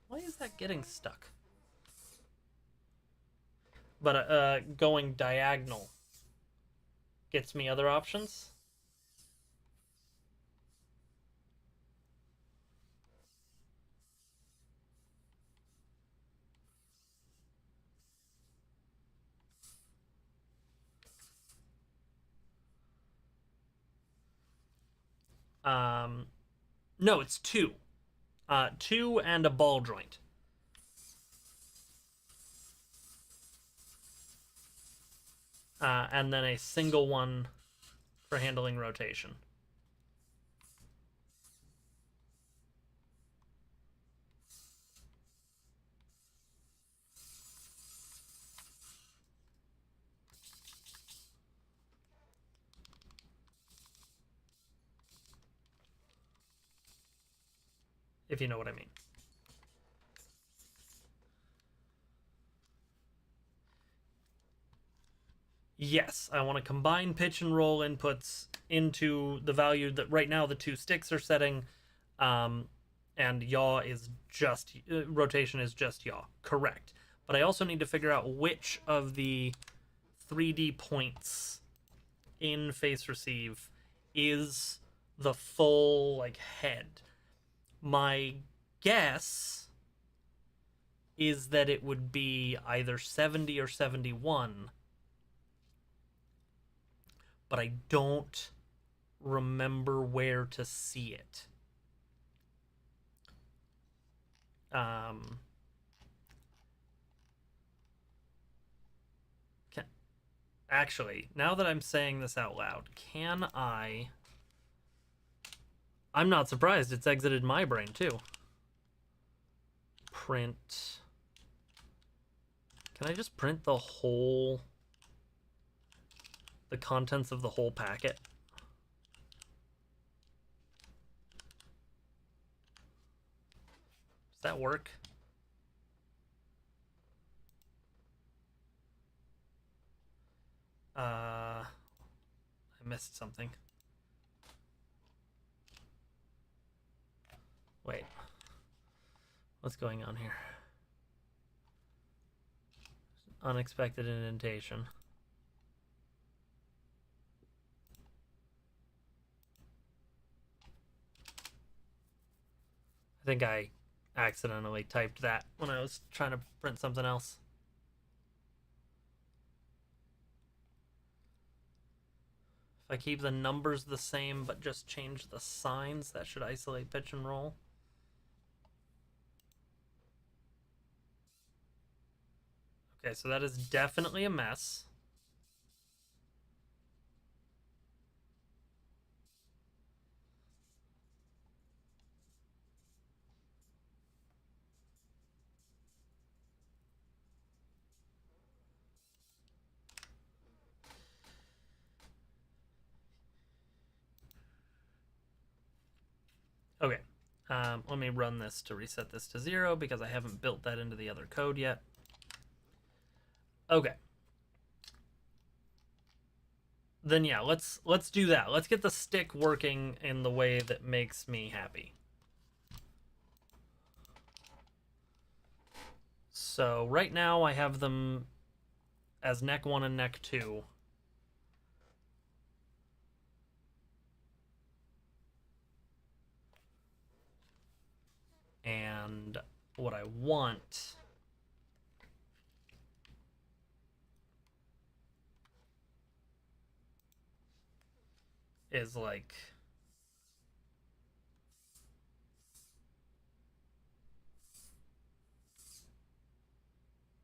Why is that getting stuck? But going diagonal gets me other options. No, it's two. Two and a ball joint. And then a single one for handling rotation. If you know what I mean. Yes, I want to combine pitch and roll inputs into the value that right now the two sticks are setting, and yaw is just rotation is just yaw. Correct. But I also need to figure out which of the 3D points in face receive is the full like head. My guess is that it would be either 70 or 71, but I don't remember where to see it. Actually, now that I'm saying this out loud, can I... I'm not surprised it's exited my brain, too. Print... Can I just print the whole... the contents of the whole packet? Does that work? I missed something. Wait. What's going on here? Unexpected indentation. I think I accidentally typed that when I was trying to print something else. If I keep the numbers the same but just change the signs, that should isolate pitch and roll. Okay, so that is definitely a mess. Okay, let me run this to reset this to 0 because I haven't built that into the other code yet. Okay. Then yeah, let's do that. Let's get the stick working in the way that makes me happy. So right now I have them as neck 1 and neck 2. And what I want is like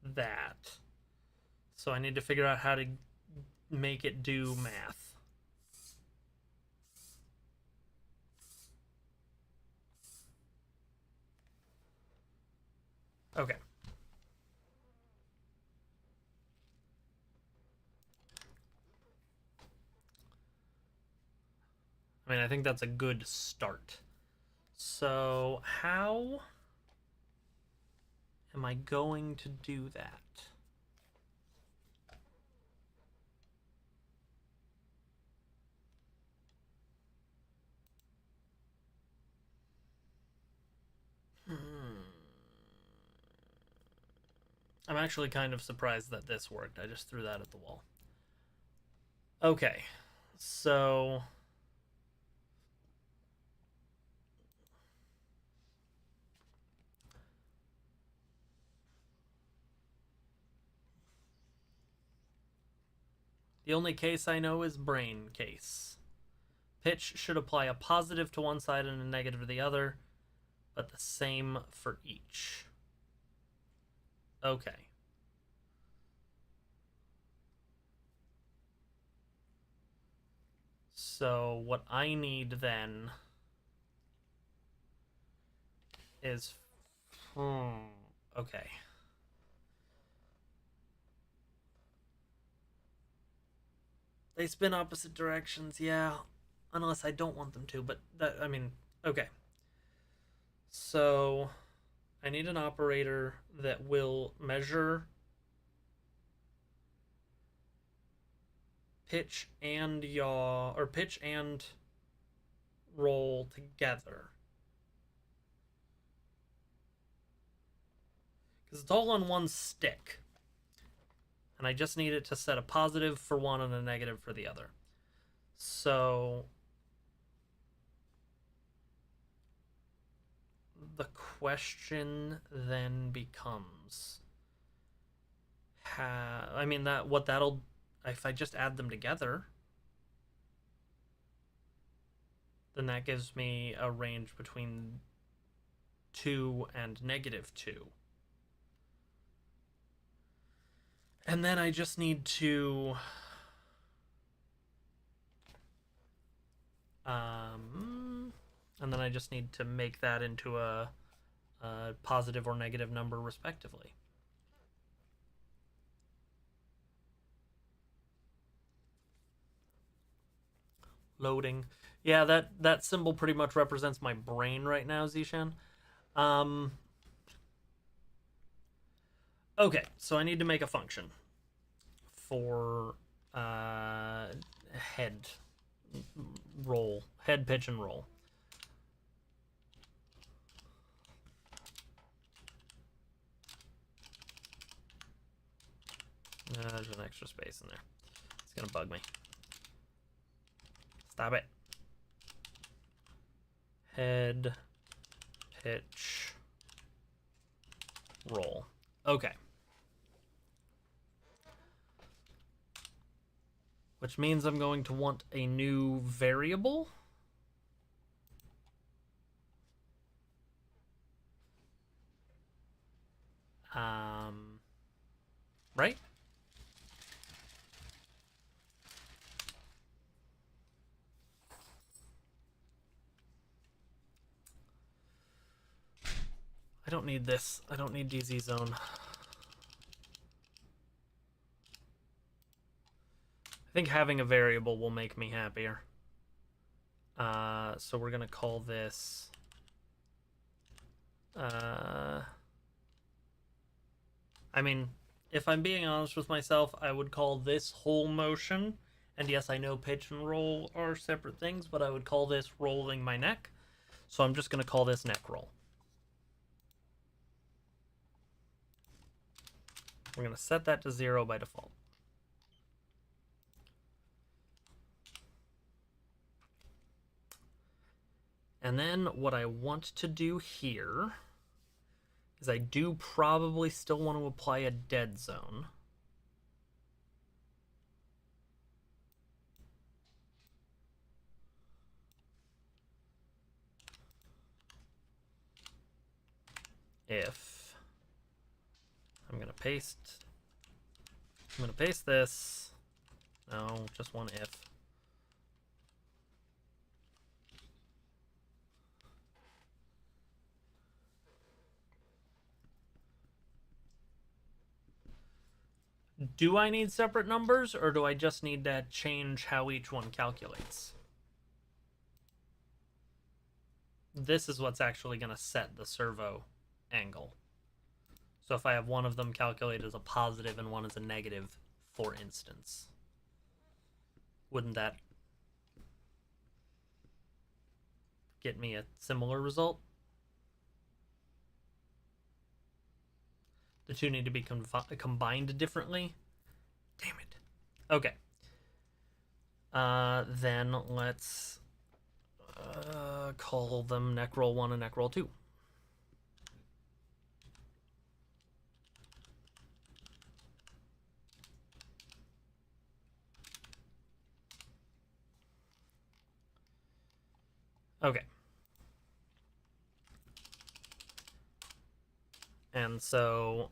that. So I need to figure out how to make it do math. Okay. I mean, I think that's a good start. So, how am I going to do that? I'm actually kind of surprised that this worked. I just threw that at the wall. Okay, so the only case I know is brain case. Pitch should apply a positive to one side and a negative to the other, but the same for each. Okay. So what I need then is... okay. They spin opposite directions, yeah. Unless I don't want them to, but that, I mean, okay. So I need an operator that will measure pitch and yaw, or pitch and roll together. Because it's all on one stick. And I just need it to set a positive for one and a negative for the other. So the question then becomes, I mean, that what that'll, if I just add them together, then that gives me a range between 2 and -2. And then I just need to and then I just need to make that into a positive or negative number respectively. Loading. Yeah, that symbol pretty much represents my brain right now, Zishan. Okay, so I need to make a function for head roll, head, pitch, and roll. There's an extra space in there. It's gonna bug me. Stop it. Head, pitch, roll. Okay. Which means I'm going to want a new variable. Right? I don't need this. I don't need DZ zone. I think having a variable will make me happier. So we're gonna call this I mean, if I'm being honest with myself, I would call this whole motion, and yes, I know pitch and roll are separate things, but I would call this rolling my neck. So I'm just gonna call this neck roll. We're gonna set that to 0 by default. And then what I want to do here is I do probably still want to apply a dead zone. If I'm gonna paste this. No, just one if. Do I need separate numbers, or do I just need to change how each one calculates? this is what's actually going to set the servo angle. So if I have one of them calculated as a positive and one as a negative, for instance, wouldn't that get me a similar result? The two need to be combined differently. Damn it. Okay. Then let's call them neck roll 1 and neck roll 2. Okay. And so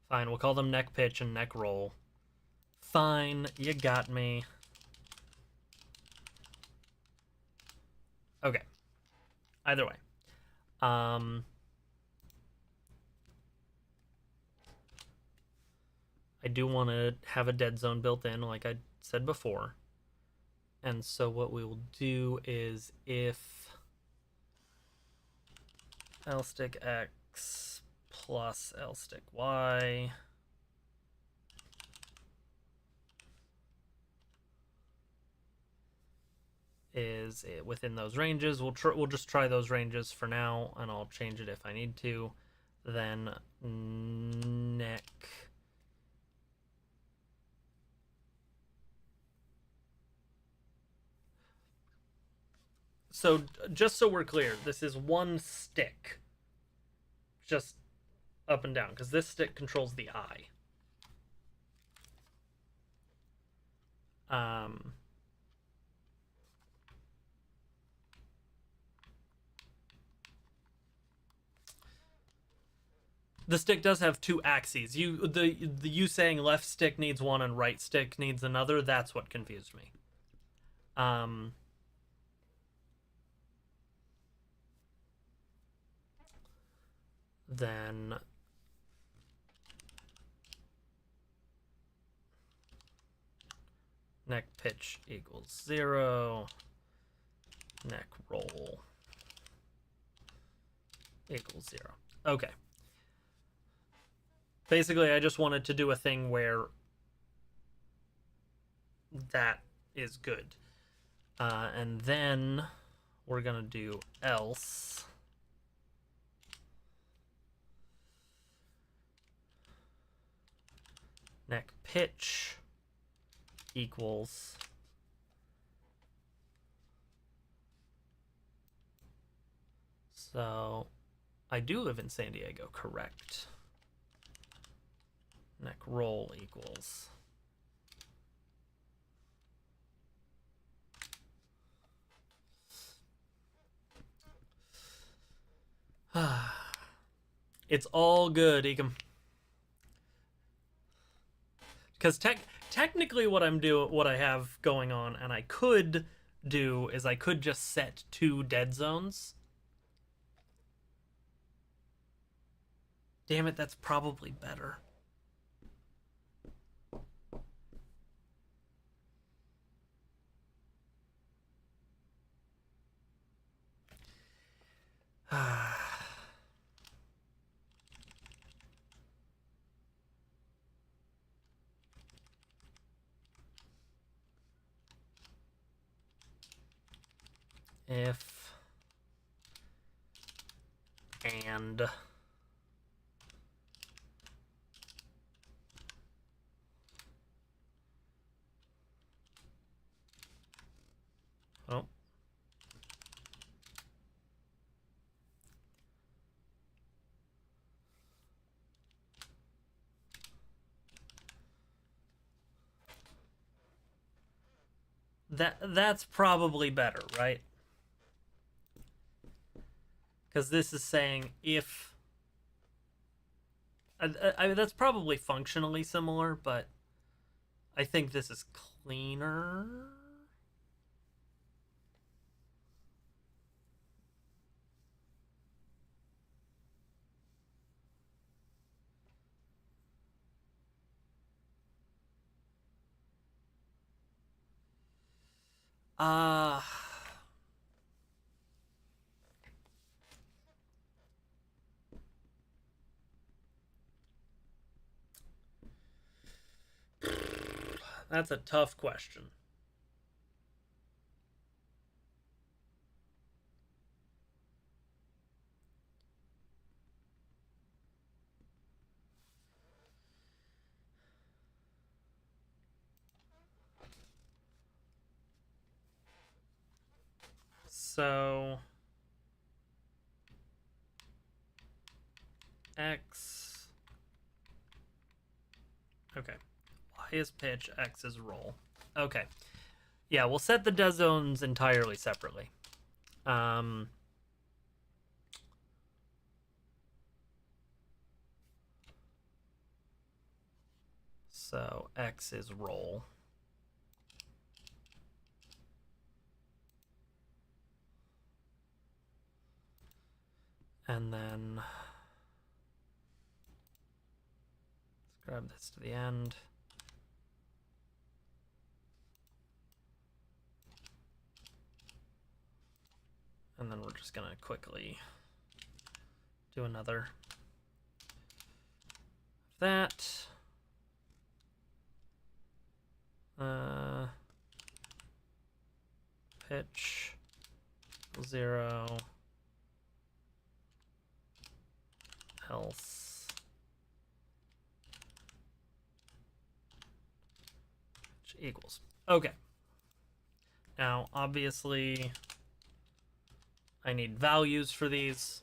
fine, we'll call them neck pitch and neck roll. Fine, you got me. Okay. Either way. I do want to have a dead zone built in, like I said before. And so what we will do is if L stick X plus L stick Y is within those ranges, we'll just try those ranges for now, and I'll change it if I need to. Then neck so just so we're clear, this is one stick, just up and down, because this stick controls the eye. The stick does have two axes. You saying left stick needs one and right stick needs another, that's what confused me. Then neck pitch equals 0. Neck roll equals 0. Okay. Basically, I just wanted to do a thing where that is good. And then we're going to do else. Neck pitch equals so I do live in San Diego, correct? Neck roll equals it's all good, Ecom. Because technically what I have going on, and I could do, is I could just set 2 dead zones. Damn it, that's probably better. If and oh, that's probably better, right? Because this is saying if that's probably functionally similar, but I think this is cleaner. Uh that's a tough question. So X. Okay. Y is pitch, X is roll. Okay. Yeah, we'll set the dead zones entirely separately. So X is roll. And then let's grab this to the end. And then we're just gonna quickly do another that. Pitch 0 else pitch equals. Okay. Now, obviously, I need values for these.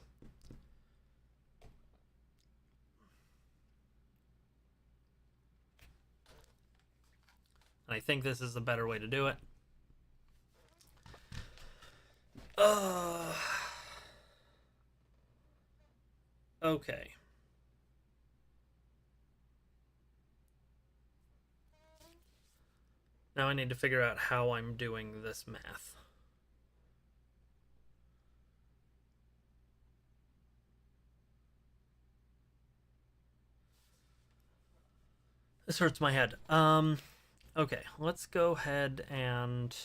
And I think this is the better way to do it. Okay. Now I need to figure out how I'm doing this math. This hurts my head. Okay, let's go ahead and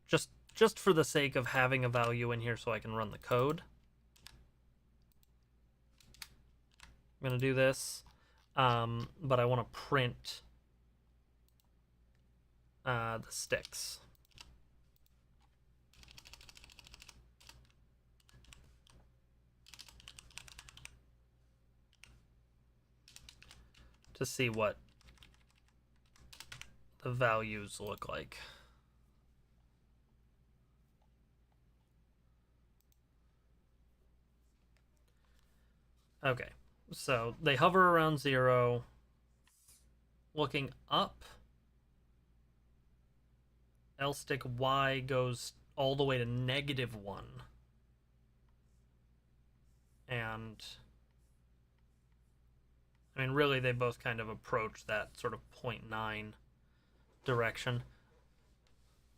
just for the sake of having a value in here so I can run the code, I'm gonna do this, but I want to print the sticks. To see what the values look like. Okay, so they hover around 0. Looking up, L stick Y goes all the way to -1. And I mean, really, they both kind of approach that sort of 0.9 direction.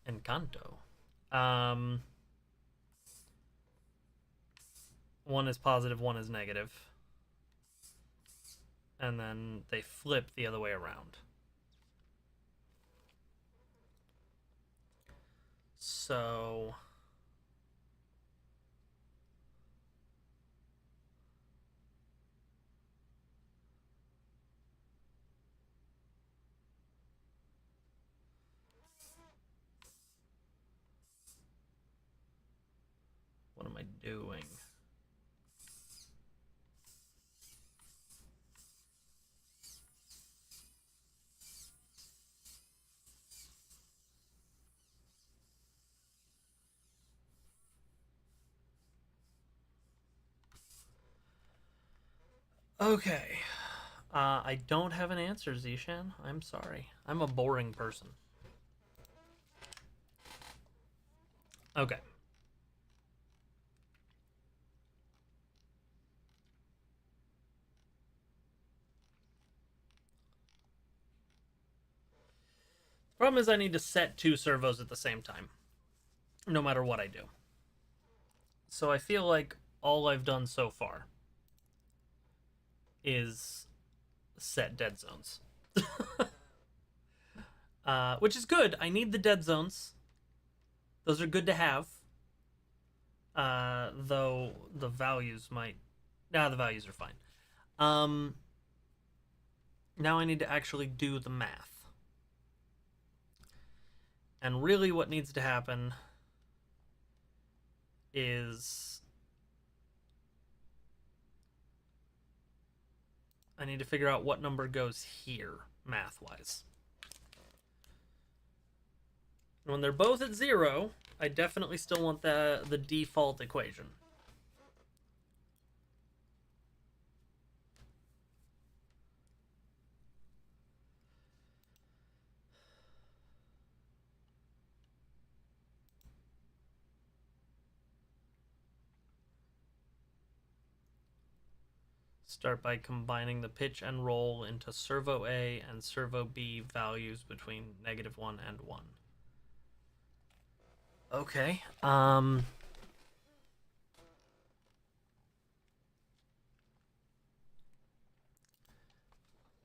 Encanto. One is positive, one is negative. And then they flip the other way around. So what am I doing? Okay. I don't have an answer, Zishan. I'm sorry. I'm a boring person. Okay. Problem is I need to set 2 servos at the same time, no matter what I do. So I feel like all I've done so far is set dead zones. which is good. I need the dead zones. Those are good to have. Though the values might... Nah, the values are fine. Now I need to actually do the math. And really what needs to happen is... I need to figure out what number goes here, math-wise. When they're both at 0, I definitely still want the default equation. Start by combining the pitch and roll into servo A and servo B values between -1 and 1. Okay.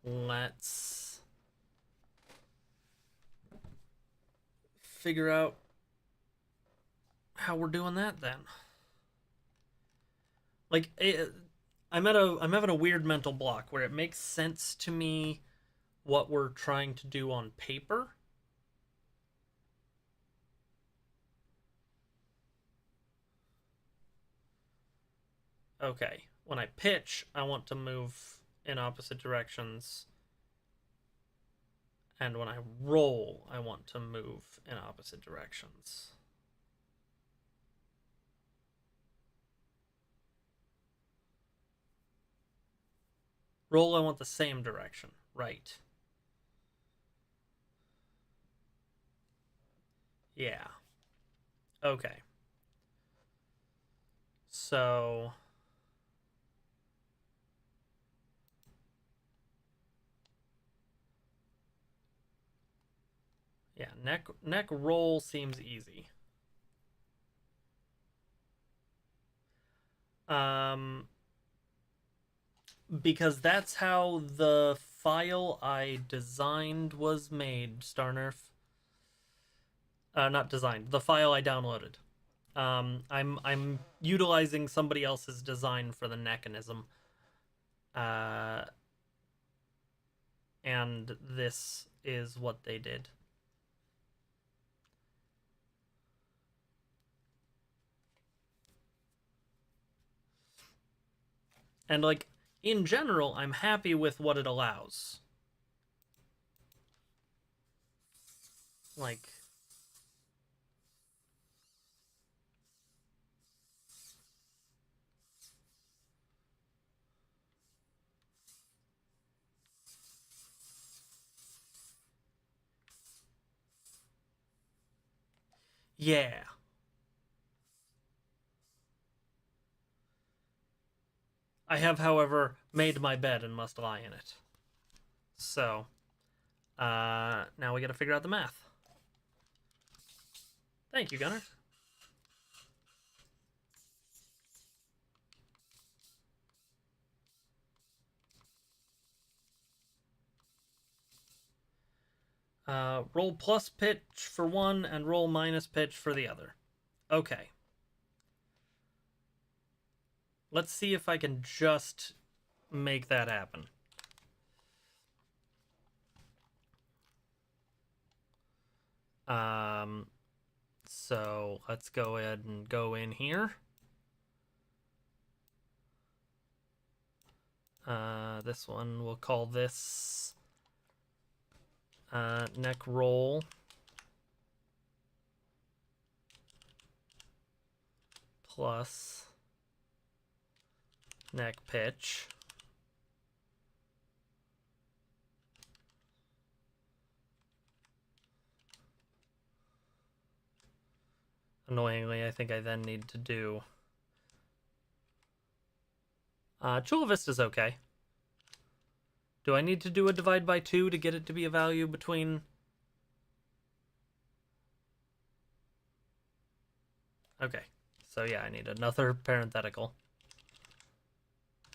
Let's figure out how we're doing that then. Like, I'm having a weird mental block where it makes sense to me what we're trying to do on paper. Okay, when I pitch, I want to move in opposite directions. And when I roll, I want to move in opposite directions. Roll, I want the same direction. Right. Yeah. Okay. So... yeah, neck roll seems easy. Because that's how the file I designed was made, Starnerf. Not designed. The file I downloaded. I'm utilizing somebody else's design for the mechanism. And this is what they did. And, like, in general, I'm happy with what it allows. Like... yeah. I have, however, made my bed and must lie in it. So, now we gotta figure out the math. Thank you, Gunnar. Roll plus pitch for one and roll minus pitch for the other. Okay. Let's see if I can just make that happen. So let's go ahead and go in here. This one, we'll call this neck roll plus neck pitch. Annoyingly, I think I then need to do... Chula Vista's okay. Do I need to do a divide by 2 to get it to be a value between... okay. So yeah, I need another parenthetical.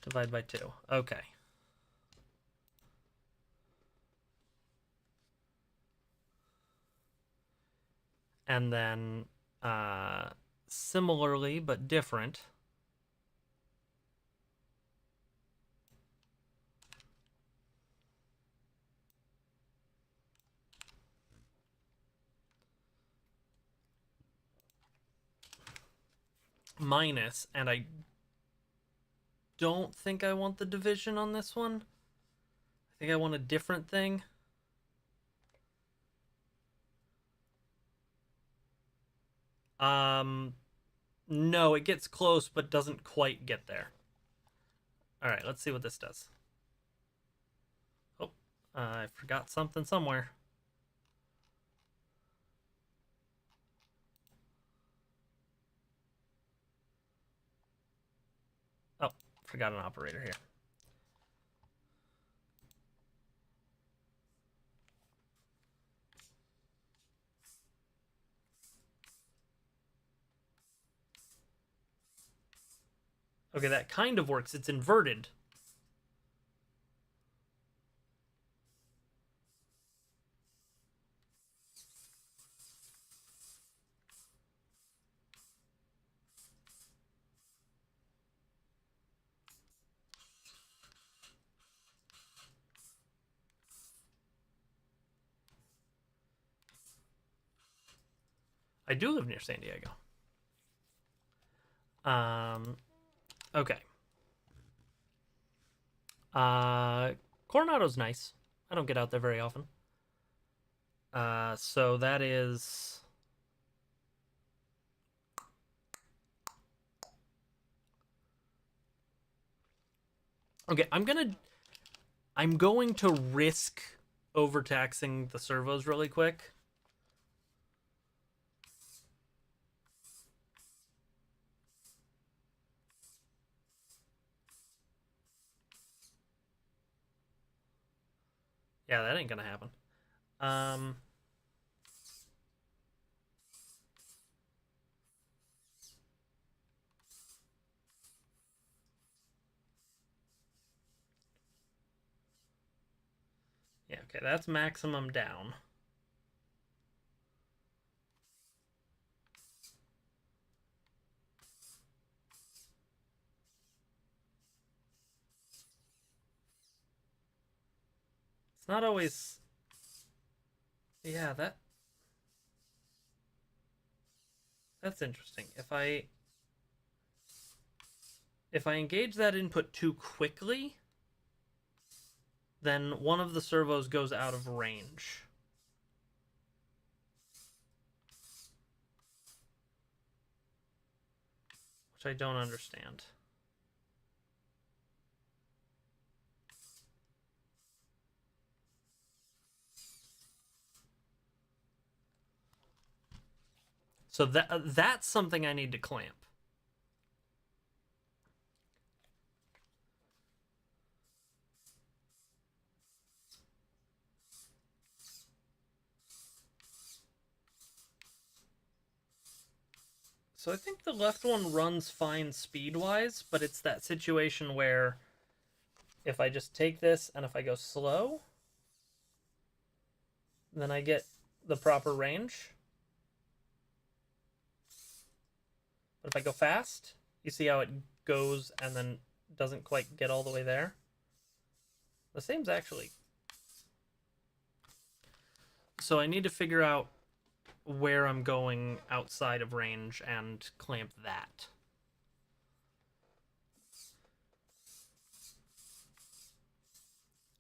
Divide by 2. Okay. And then similarly but different, minus, and I don't think I want the division on this one. I think I want a different thing. No, it gets close but doesn't quite get there. All right, let's see what this does. Oh, I forgot something somewhere. Oh, forgot an operator here. Okay, that kind of works. It's inverted. I do live near San Diego. Okay. Coronado's nice. I don't get out there very often. So that is... Okay, I'm going to risk overtaxing the servos really quick. Yeah, that ain't gonna happen. Yeah, okay, that's maximum down. It's not always... Yeah, that's interesting. If I engage that input too quickly, then one of the servos goes out of range. Which I don't understand. So that's something I need to clamp. So I think the left one runs fine speed-wise, but it's that situation where if I just take this and if I go slow, then I get the proper range. But if I go fast, you see how it goes and then doesn't quite get all the way there? The same's actually... So I need to figure out where I'm going outside of range and clamp that.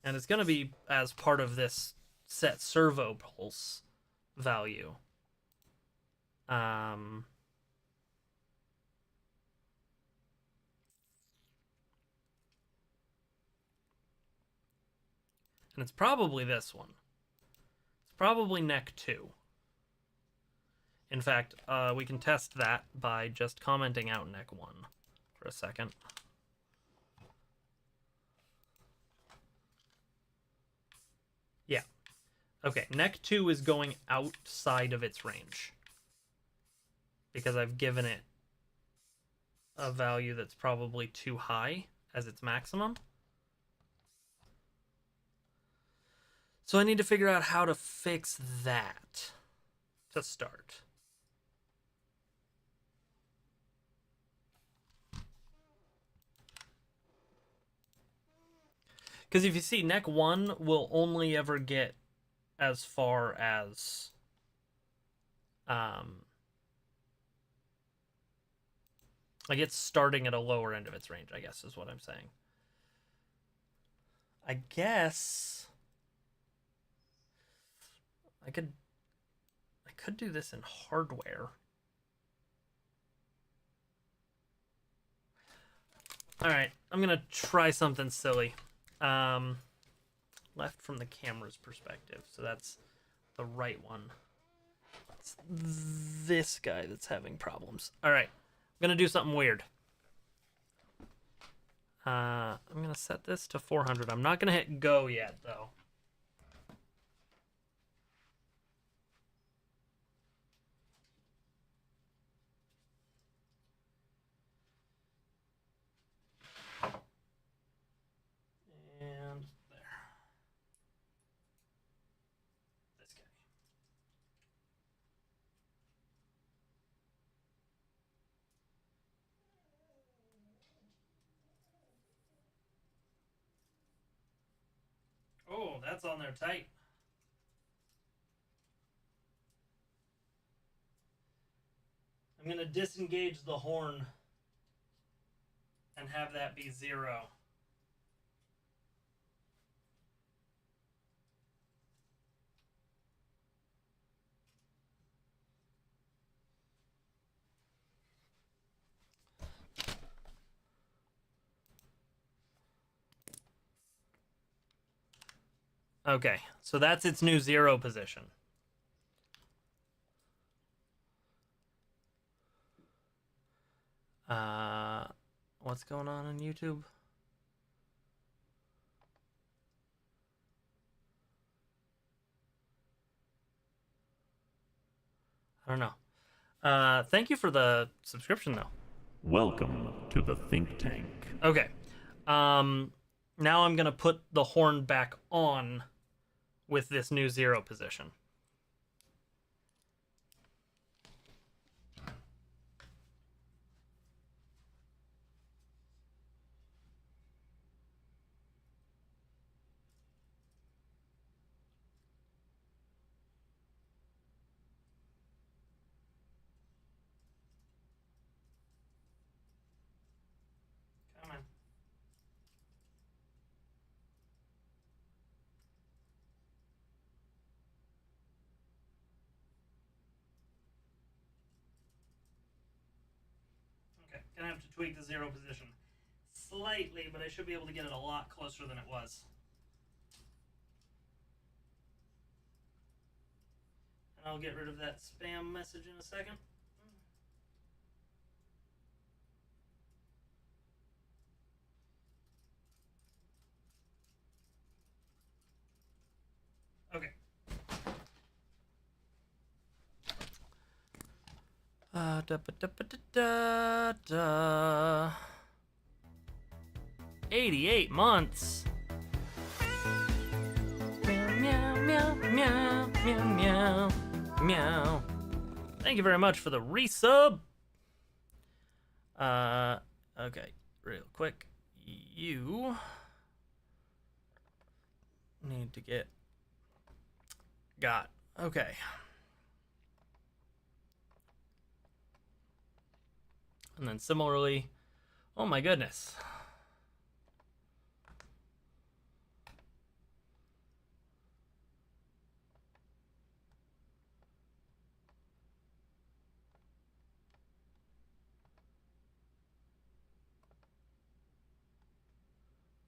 And it's going to be as part of this set servo pulse value. And it's probably this one. It's probably neck 2. In fact, we can test that by just commenting out neck 1 for a second. Yeah. Okay, neck 2 is going outside of its range. Because I've given it a value that's probably too high as its maximum. So I need to figure out how to fix that to start. Because if you see, neck 1 will only ever get as far as like it's starting at a lower end of its range, I guess is what I'm saying. I guess I could do this in hardware. All right, I'm gonna try something silly. Left from the camera's perspective, so that's the right one. It's this guy that's having problems. All right, I'm gonna do something weird. I'm gonna set this to 400. I'm not gonna hit go yet, though. And there. This guy. Oh, that's on there tight. I'm gonna disengage the horn and have that be 0. Okay, so that's its new 0 position. What's going on YouTube? I don't know. Thank you for the subscription, though. Welcome to the think tank. Okay. Now I'm gonna put the horn back on with this new 0 position. Come on. Okay, gonna have to tweak the 0 position slightly, but I should be able to get it a lot closer than it was. And I'll get rid of that spam message in a second. Okay. Da, ba, da, ba, da, da. 88 months. Meow, meow, meow, meow, meow, meow. Thank you very much for the resub. Okay, real quick. You need to get got. Okay. And then similarly, oh my goodness.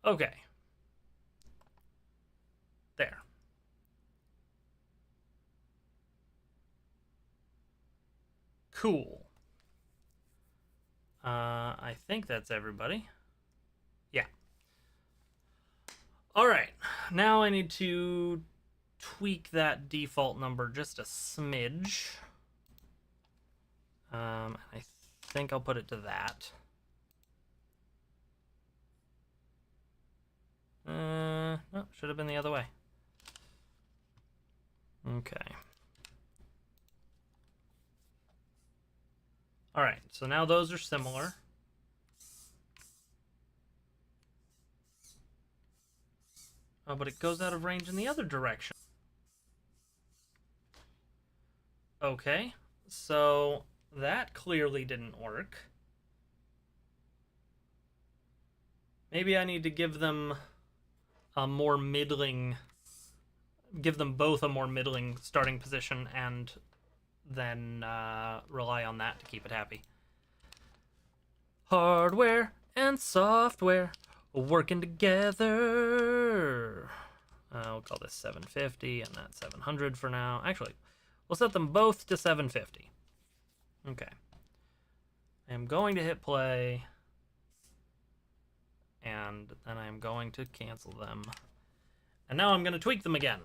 Okay. There. Cool. I think that's everybody. Yeah. All right. Now I need to tweak that default number just a smidge. I think I'll put it to that. No, should have been the other way. Okay. All right, so now those are similar. Oh, but it goes out of range in the other direction. Okay, so that clearly didn't work. Maybe I need to give them a more middling, give them both a more middling starting position and then rely on that to keep it happy. Hardware and software working together. We'll call this 750 and that 700 for now. Actually, we'll set them both to 750. Okay. I am going to hit play, and then I am going to cancel them. And now I'm going to tweak them again.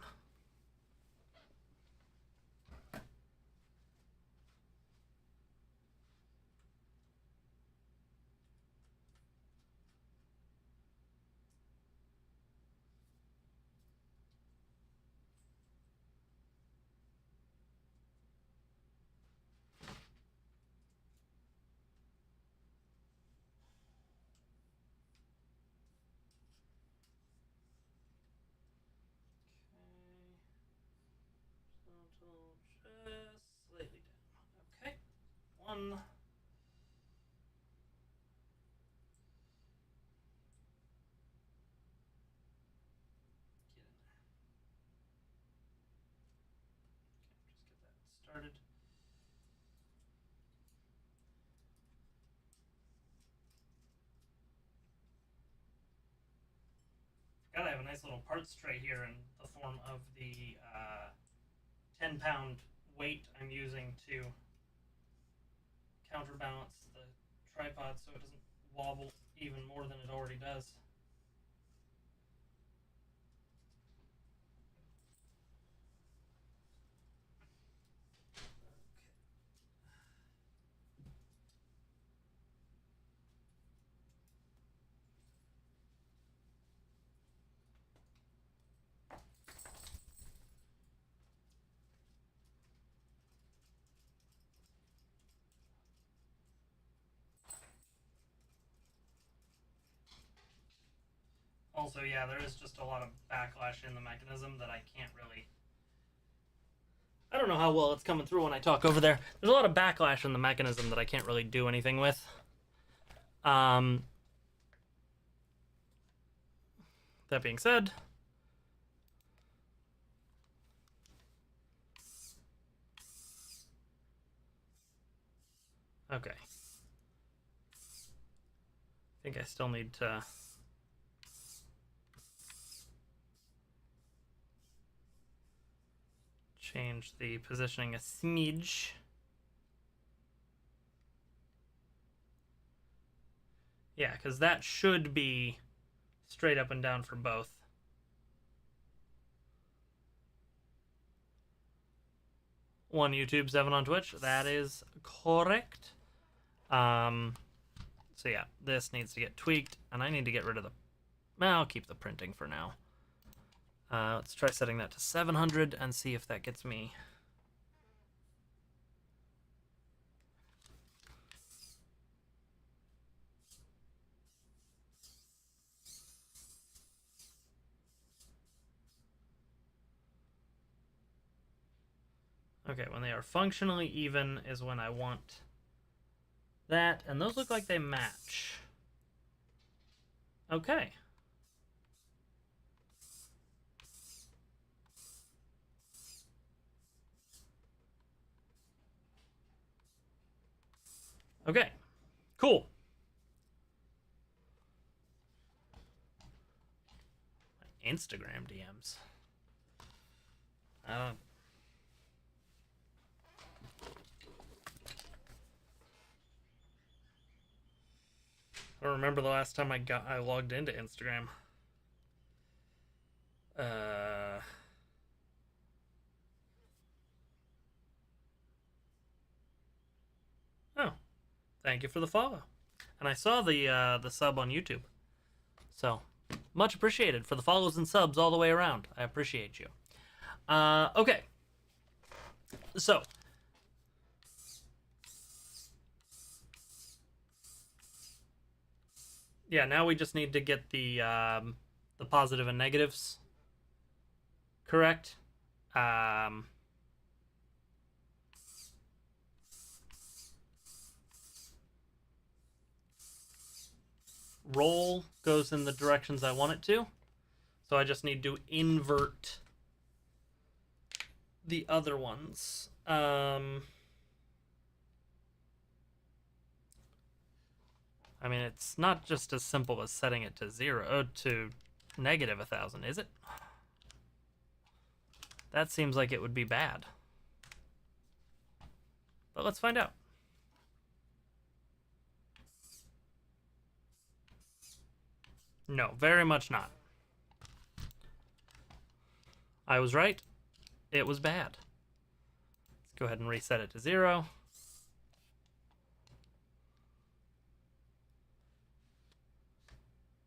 Just slightly down. Okay. One. Get in there. Okay, just get that started. Forgot I have a nice little parts tray here in the form of the 10-pound weight I'm using to counterbalance the tripod so it doesn't wobble even more than it already does. Also, yeah, there is just a lot of backlash in the mechanism that I can't really. I don't know how well it's coming through when I talk over there. There's a lot of backlash in the mechanism that I can't really do anything with. That being said, okay. I think I still need to change the positioning a smidge. Yeah, because that should be straight up and down for both. One YouTube, 7 on Twitch. That is correct. So yeah, this needs to get tweaked, and I need to get rid of the. Well, I'll keep the printing for now. Let's try setting that to 700 and see if that gets me. Okay, when they are functionally even is when I want that, and those look like they match. Okay. Okay, cool. Instagram DMs. I don't remember the last time I logged into Instagram. Oh, thank you for the follow. And I saw the sub on YouTube. So, much appreciated for the follows and subs all the way around. I appreciate you. Okay. So, yeah, now we just need to get the positive and negatives correct. Roll goes in the directions I want it to. So I just need to invert the other ones. I mean, it's not just as simple as setting it to to negative 1,000, is it? That seems like it would be bad. But let's find out. No, very much not. I was right. It was bad. Let's go ahead and reset it to 0.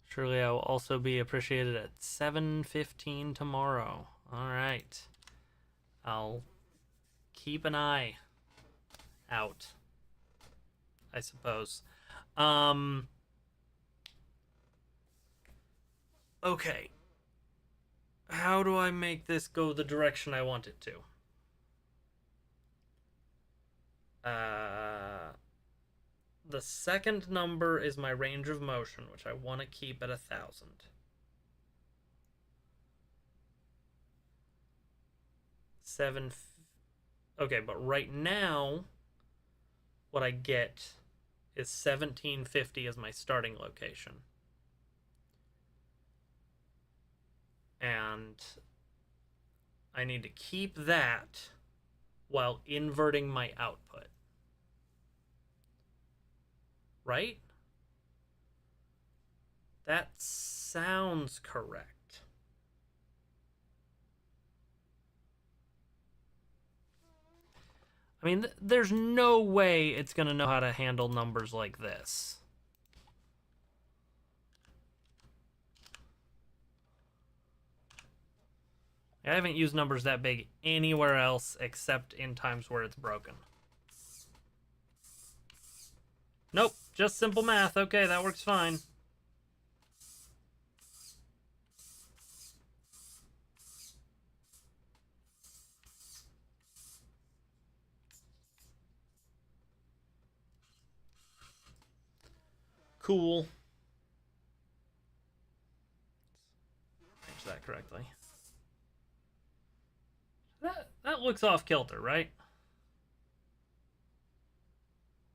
Surely I will also be appreciated at 7:15 tomorrow. All right. I'll keep an eye out, I suppose. Okay. How do I make this go the direction I want it to? The second number is my range of motion, which I want to keep at 1,000. Okay, but right now, what I get is 1750 as my starting location. And I need to keep that while inverting my output. Right? That sounds correct. I mean, there's no way it's going to know how to handle numbers like this. I haven't used numbers that big anywhere else except in times where it's broken. Nope, just simple math. Okay, that works fine. Cool. Finish that correctly. That looks off kilter, right?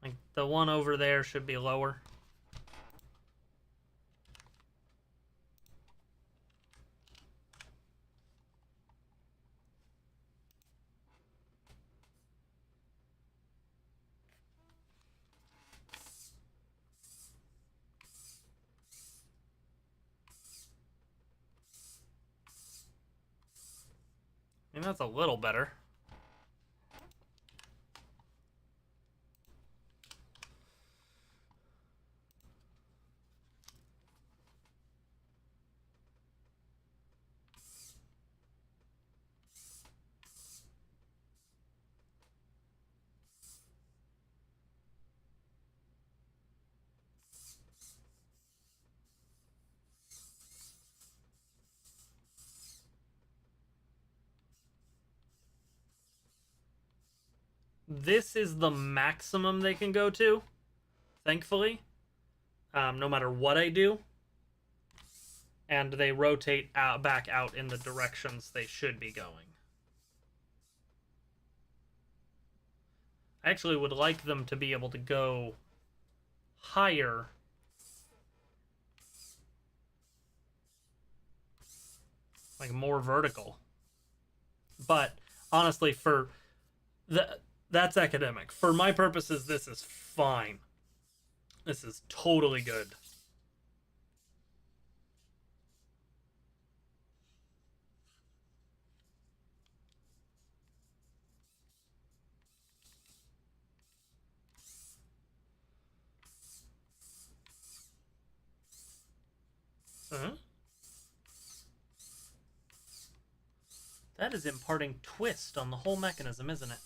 Like the one over there should be lower. I mean, that's a little better. This is the maximum they can go to, thankfully, no matter what I do. And they rotate back out in the directions they should be going. I actually would like them to be able to go higher. Like more vertical. But honestly, that's academic. For my purposes, this is fine. This is totally good. That is imparting twist on the whole mechanism, isn't it?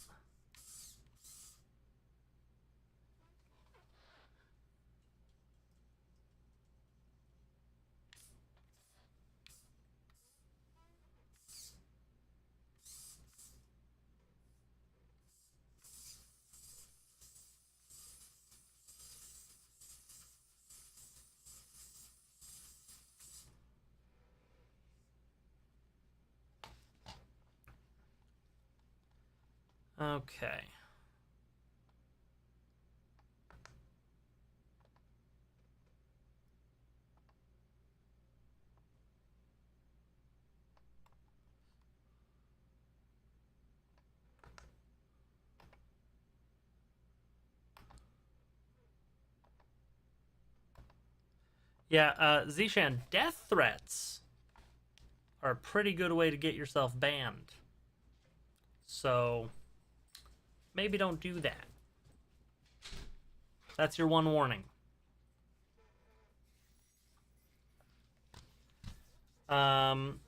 Okay. Yeah, Zishan, death threats are a pretty good way to get yourself banned. So, maybe don't do that. That's your one warning. And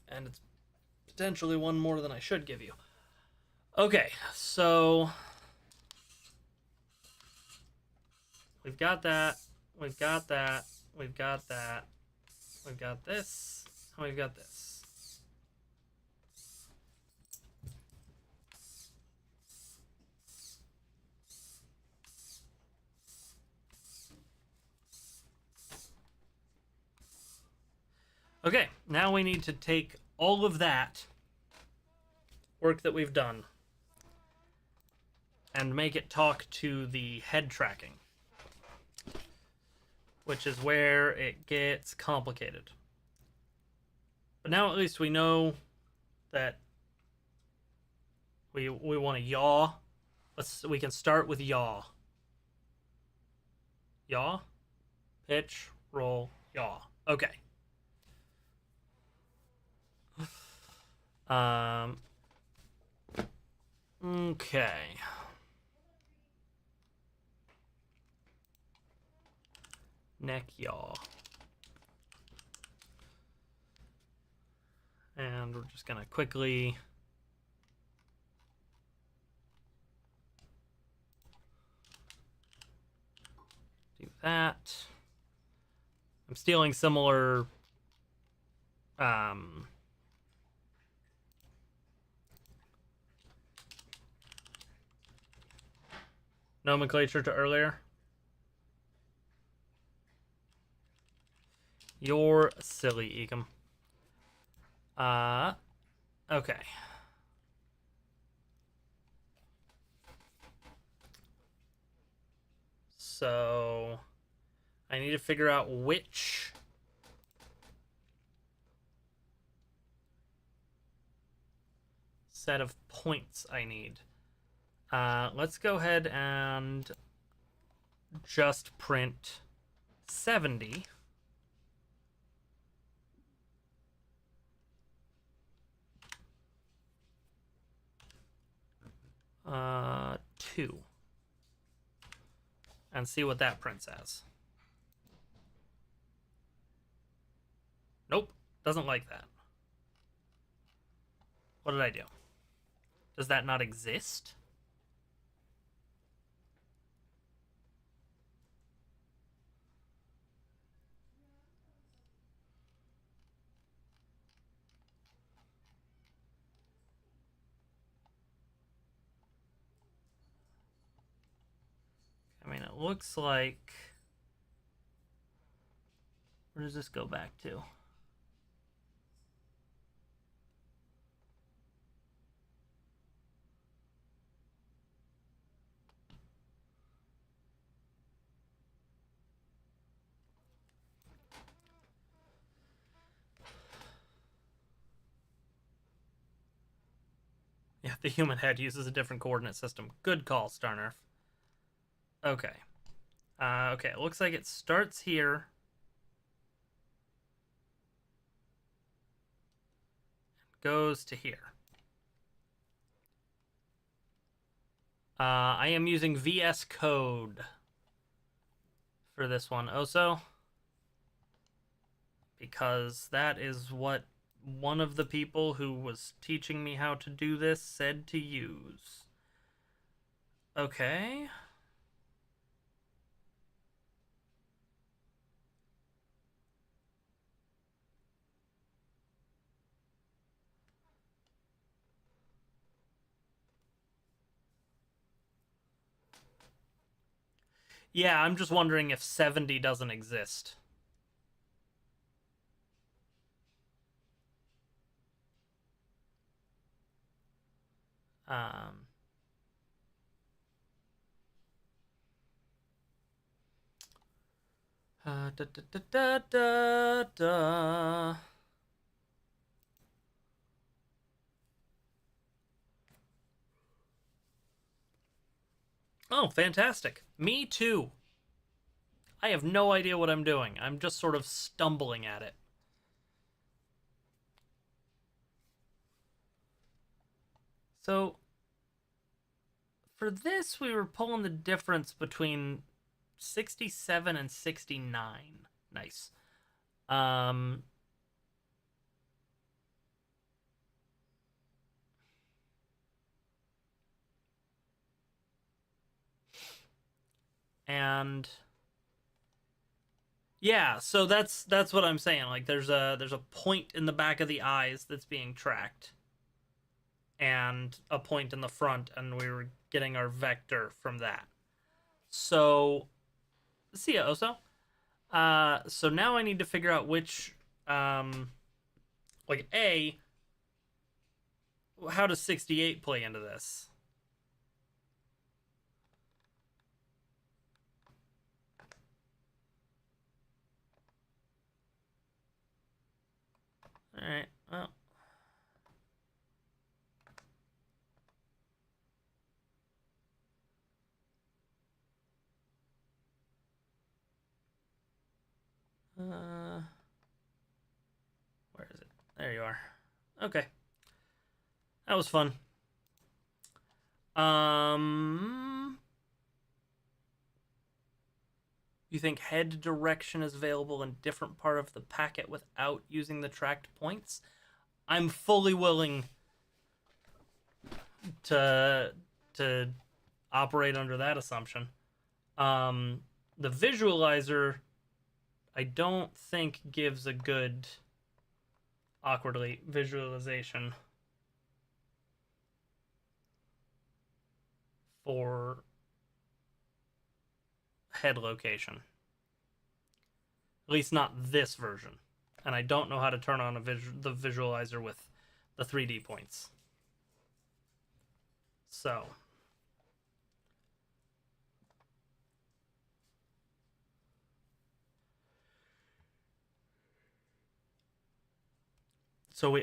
it's potentially one more than I should give you. Okay, so we've got that. We've got that. We've got that. We've got this. And we've got this. Okay, now we need to take all of that work that we've done and make it talk to the head tracking, which is where it gets complicated. But now at least we know that we want to yaw. We can start with yaw. Yaw, pitch, roll, yaw. Okay. Okay. Neck yaw. And we're just gonna quickly do that. I'm stealing similar nomenclature to earlier. You're silly, Ecom. Okay. So I need to figure out which set of points I need. Let's go ahead and just print 70. Two. And see what that prints as. Nope, doesn't like that. What did I do? Does that not exist? I mean, it looks like... Where does this go back to? Yeah, the human head uses a different coordinate system. Good call, Starnerf. Okay. Okay, it looks like it starts here. Goes to here. I am using VS Code for this one, Oso. Because that is what one of the people who was teaching me how to do this said to use. Okay. Yeah, I'm just wondering if 70 doesn't exist. Um, da, da, da, da, da, da. Oh, fantastic. Me too. I have no idea what I'm doing. I'm just sort of stumbling at it. So, for this, we were pulling the difference between 67 and 69. Nice. Um, and yeah, so that's what I'm saying. Like there's a point in the back of the eyes that's being tracked and a point in the front, and we were getting our vector from that. So see ya, Oso. So now I need to figure out which like A, how does 68 play into this? All right. Well, uh, where is it? There you are. Okay. That was fun. Um, you think head direction is available in different part of the packet without using the tracked points? I'm fully willing to to operate under that assumption. Um, the visualizer, I don't think gives a good awkwardly visualization for head location. At least not this version. And I don't know how to turn on the visualizer with the 3D points. So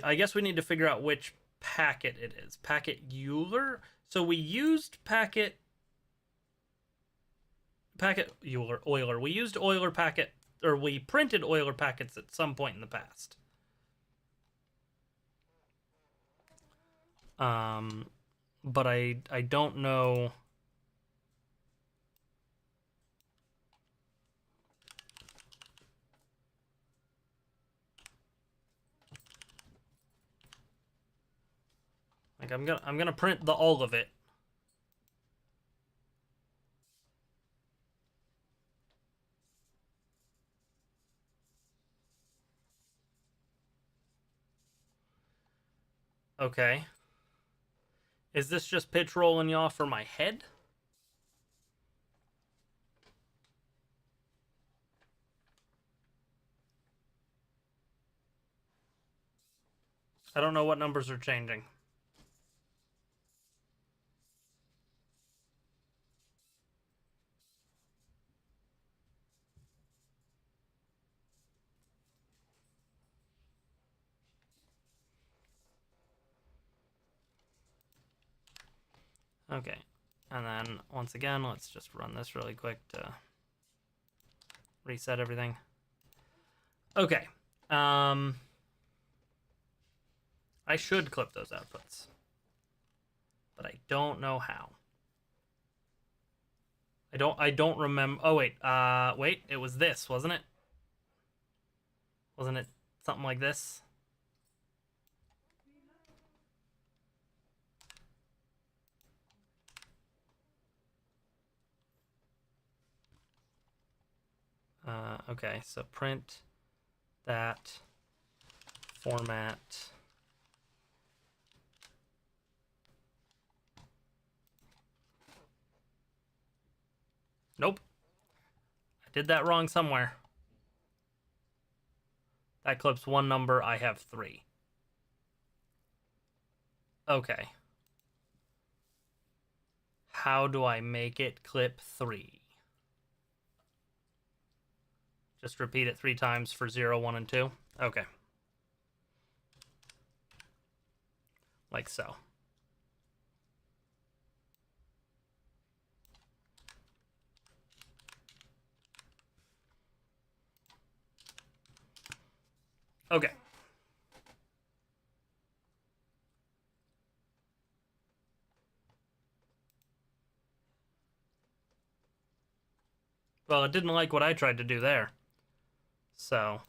I guess we need to figure out which packet it is. Packet Euler. So we used packet Euler. We used Euler packet, or we printed Euler packets at some point in the past. But I don't know. Like I'm gonna print the all of it. Okay. Is this just pitch rolling yaw for my head? I don't know what numbers are changing. Okay. And then once again, let's just run this really quick to reset everything. Okay. I should clip those outputs, but I don't know how. I don't remember. Oh wait. Wait. It was this, wasn't it? Wasn't it something like this? Okay, so print that format. Nope. I did that wrong somewhere. That clips one number. I have 3. Okay. how do I make it clip 3? Just repeat it 3 times for 0, 1, and 2. Okay. Like so. Okay. Well, it didn't like what I tried to do there. So.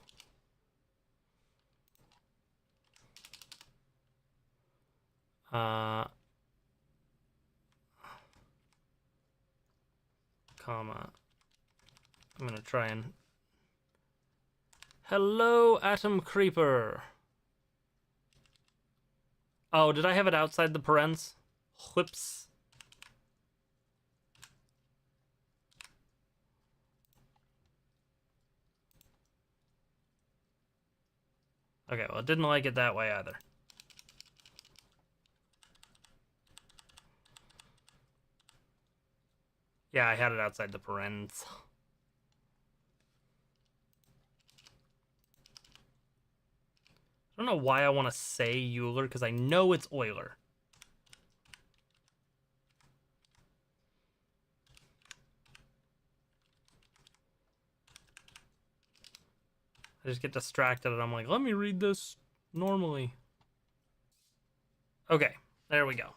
Comma. I'm gonna try and... Hello, Atom Creeper. Oh, did I have it outside the parens? Whoops. Okay, well, it didn't like it that way either. Yeah, I had it outside the parens. I don't know why I want to say Euler, because I know it's Euler. I just get distracted and I'm like, let me read this normally. Okay, there we go.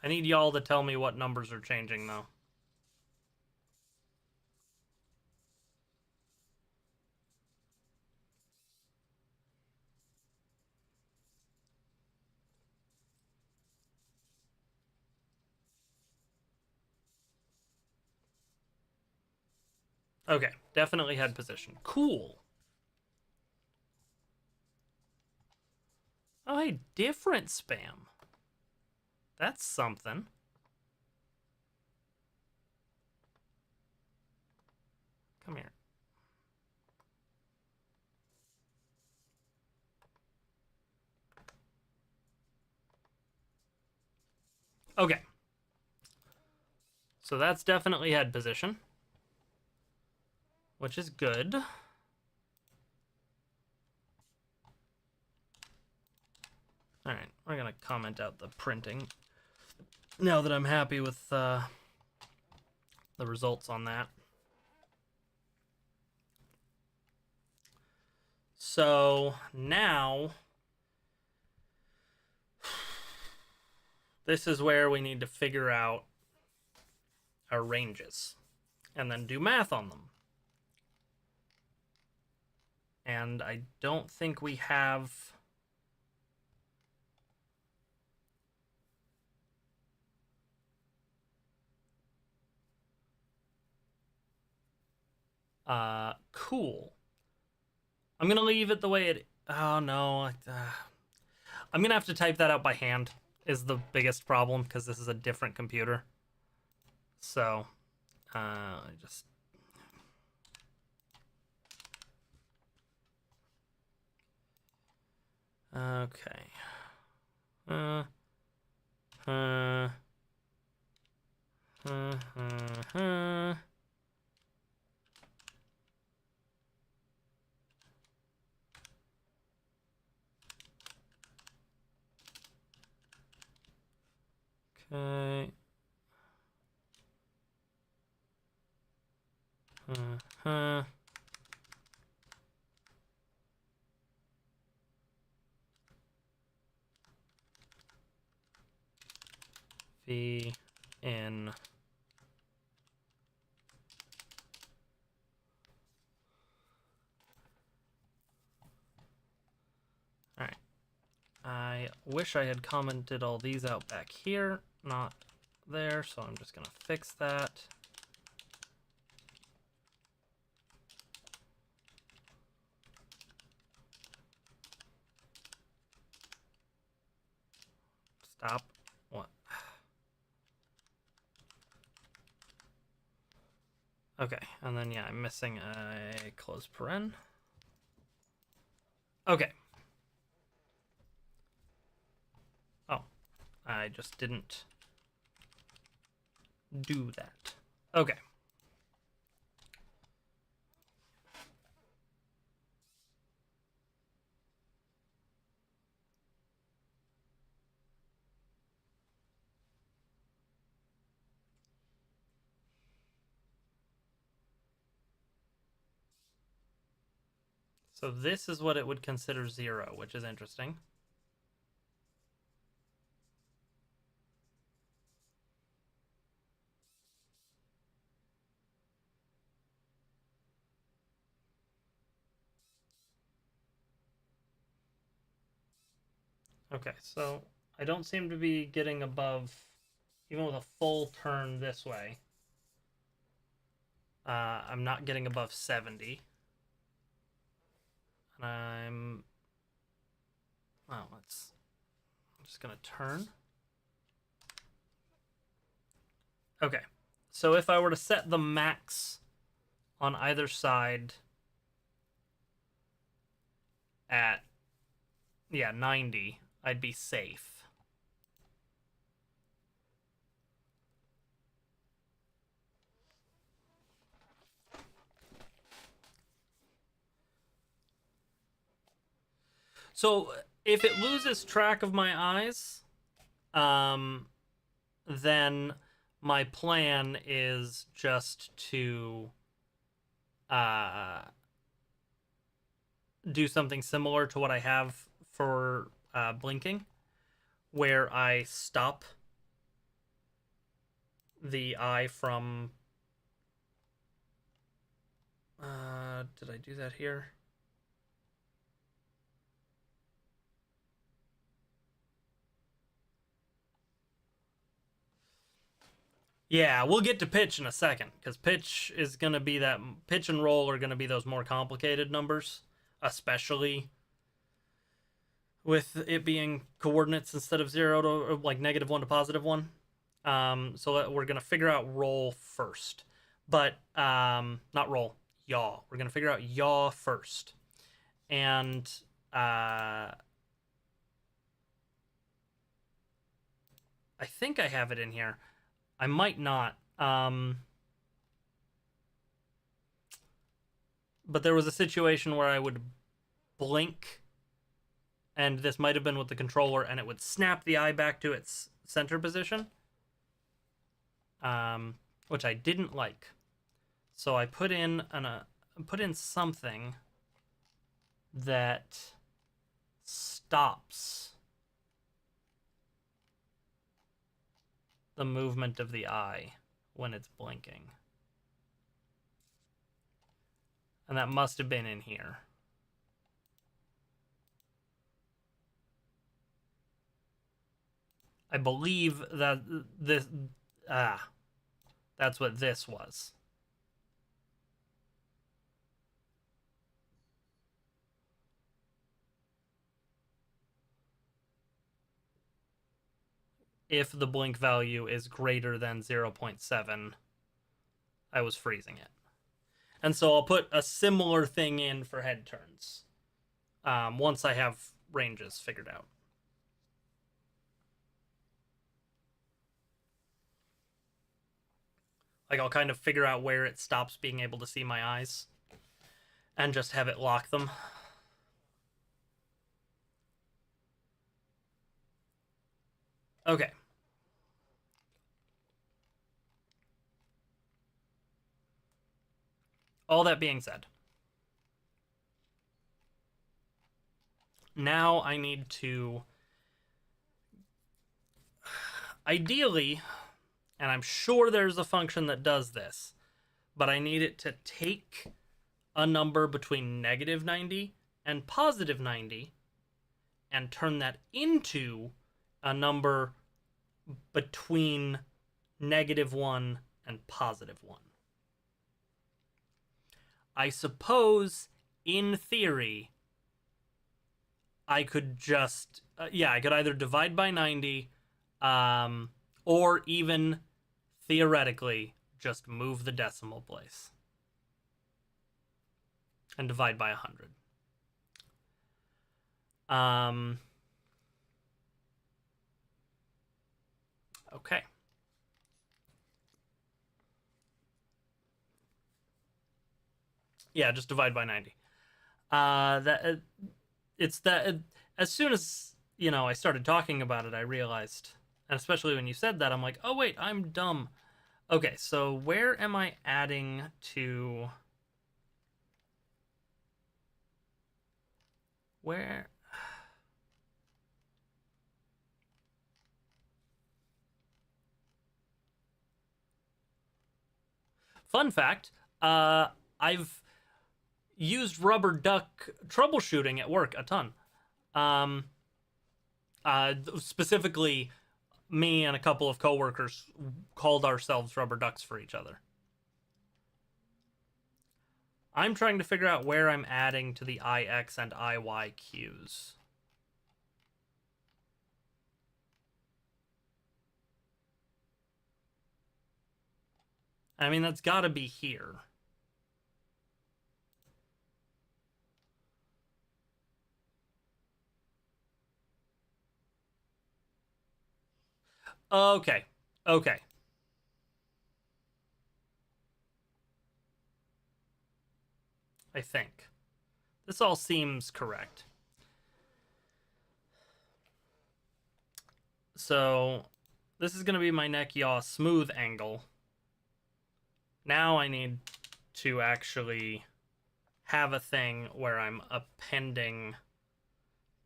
I need y'all to tell me what numbers are changing, though. Okay, definitely had position. Cool. Oh, hey, different spam. That's something. Come here. Okay. So that's definitely head position, which is good. All right, we're going to comment out the printing now that I'm happy with the results on that. So now, this is where we need to figure out our ranges and then do math on them. And I don't think we have... cool. I'm gonna leave it the way it... Oh, no. I'm gonna have to type that out by hand is the biggest problem, because this is a different computer. So, I just... Okay. Okay. V in all right. I wish I had commented all these out back here, not there, so I'm just gonna fix that. Stop. What? Okay, and then yeah, I'm missing a close paren. Okay. I just didn't do that. Okay. So this is what it would consider 0, which is interesting. Okay, so I don't seem to be getting above, even with a full turn this way. I'm not getting above 70. And I'm just gonna turn. Okay, so if I were to set the max on either side at 90, I'd be safe. So if it loses track of my eyes, then my plan is just to do something similar to what I have for blinking, where I stop the eye from... did I do that here? Yeah, we'll get to pitch in a second, because pitch is going to be that... Pitch and roll are going to be those more complicated numbers, especially with it being coordinates instead of 0 to, like, -1 to +1. So we're going to figure out roll first. But, not roll, yaw. We're going to figure out yaw first. And, I think I have it in here. I might not. But there was a situation where I would blink, and this might have been with the controller, and it would snap the eye back to its center position, which I didn't like. So I put in something that stops the movement of the eye when it's blinking. And that must have been in here. I believe that that's what this was. If the blink value is greater than 0.7, I was freezing it. And so I'll put a similar thing in for head turns once I have ranges figured out. Like, I'll kind of figure out where it stops being able to see my eyes and just have it lock them. Okay. All that being said, now I need to... Ideally, and I'm sure there's a function that does this, but I need it to take a number between -90 and +90 and turn that into a number between -1 and +1. I suppose, in theory, I could just... I could either divide by 90, or even, theoretically, just move the decimal place and divide by 100. Okay. Yeah, just divide by 90. It's that as soon as, I started talking about it, I realized, and especially when you said that, I'm like, oh wait, I'm dumb. Okay, so where am I adding to? Where? Fun fact, I've used rubber duck troubleshooting at work a ton. Um, Specifically, me and a couple of coworkers called ourselves rubber ducks for each other. I'm trying to figure out where I'm adding to the IX and IY queues. I mean, that's got to be here. Okay. Okay. I think. This all seems correct. So, this is going to be my neck yaw smooth angle. Now I need to actually have a thing where I'm appending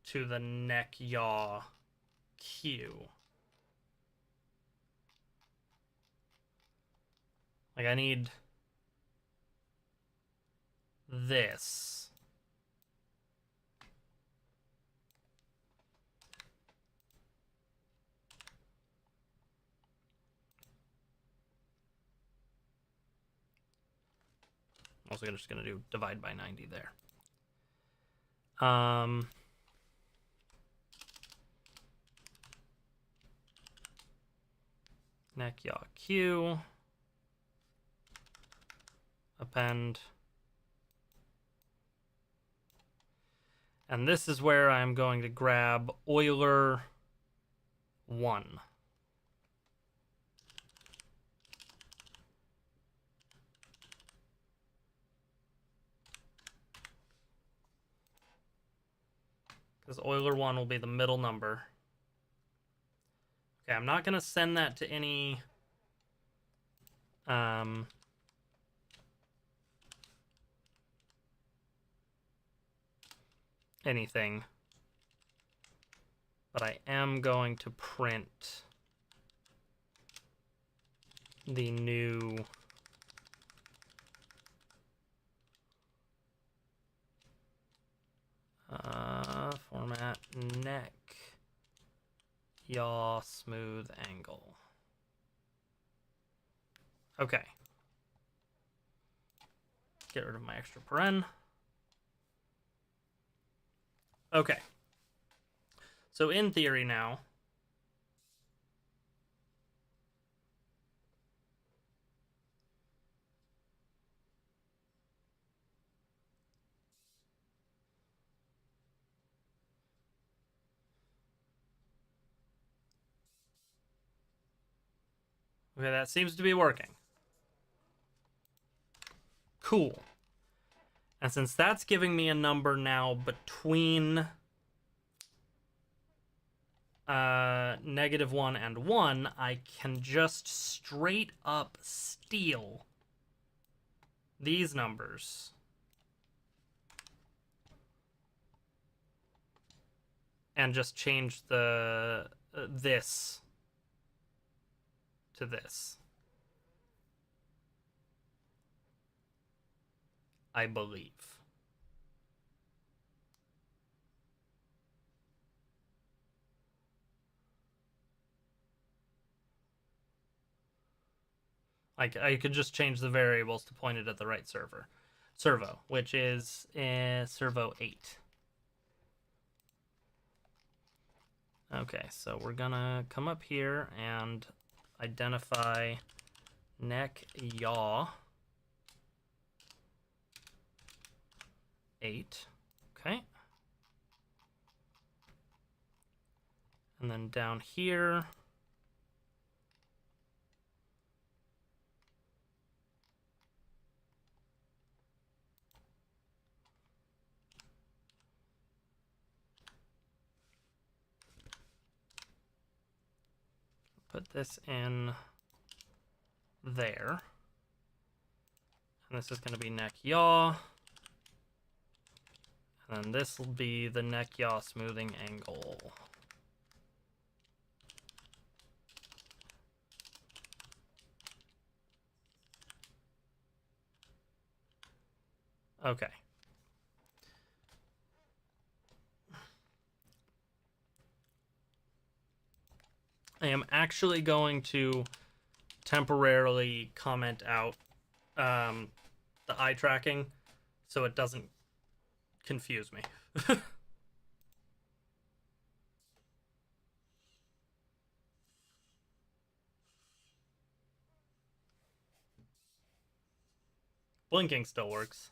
to the neck yaw cue. Like, I need this. Also, just going to do divide by 90 there. Neck yaw cue. Append. And this is where I'm going to grab Euler 1. Because Euler 1 will be the middle number. Okay, I'm not going to send that to any anything. But I am going to print the new format neck yaw smooth angle. Okay. Get rid of my extra paren. Okay. So in theory now, okay, that seems to be working. Cool. And since that's giving me a number now between -1 and 1, I can just straight up steal these numbers and just change the this to this. I believe. I could just change the variables to point it at the right servo, which is servo 8. Okay, so we're gonna come up here and identify neck yaw 8. Okay. And then down here, put this in there. And this is going to be neck yaw. And then this will be the neck yaw smoothing angle. Okay. I am actually going to temporarily comment out the eye tracking so it doesn't confuse me. Blinking still works.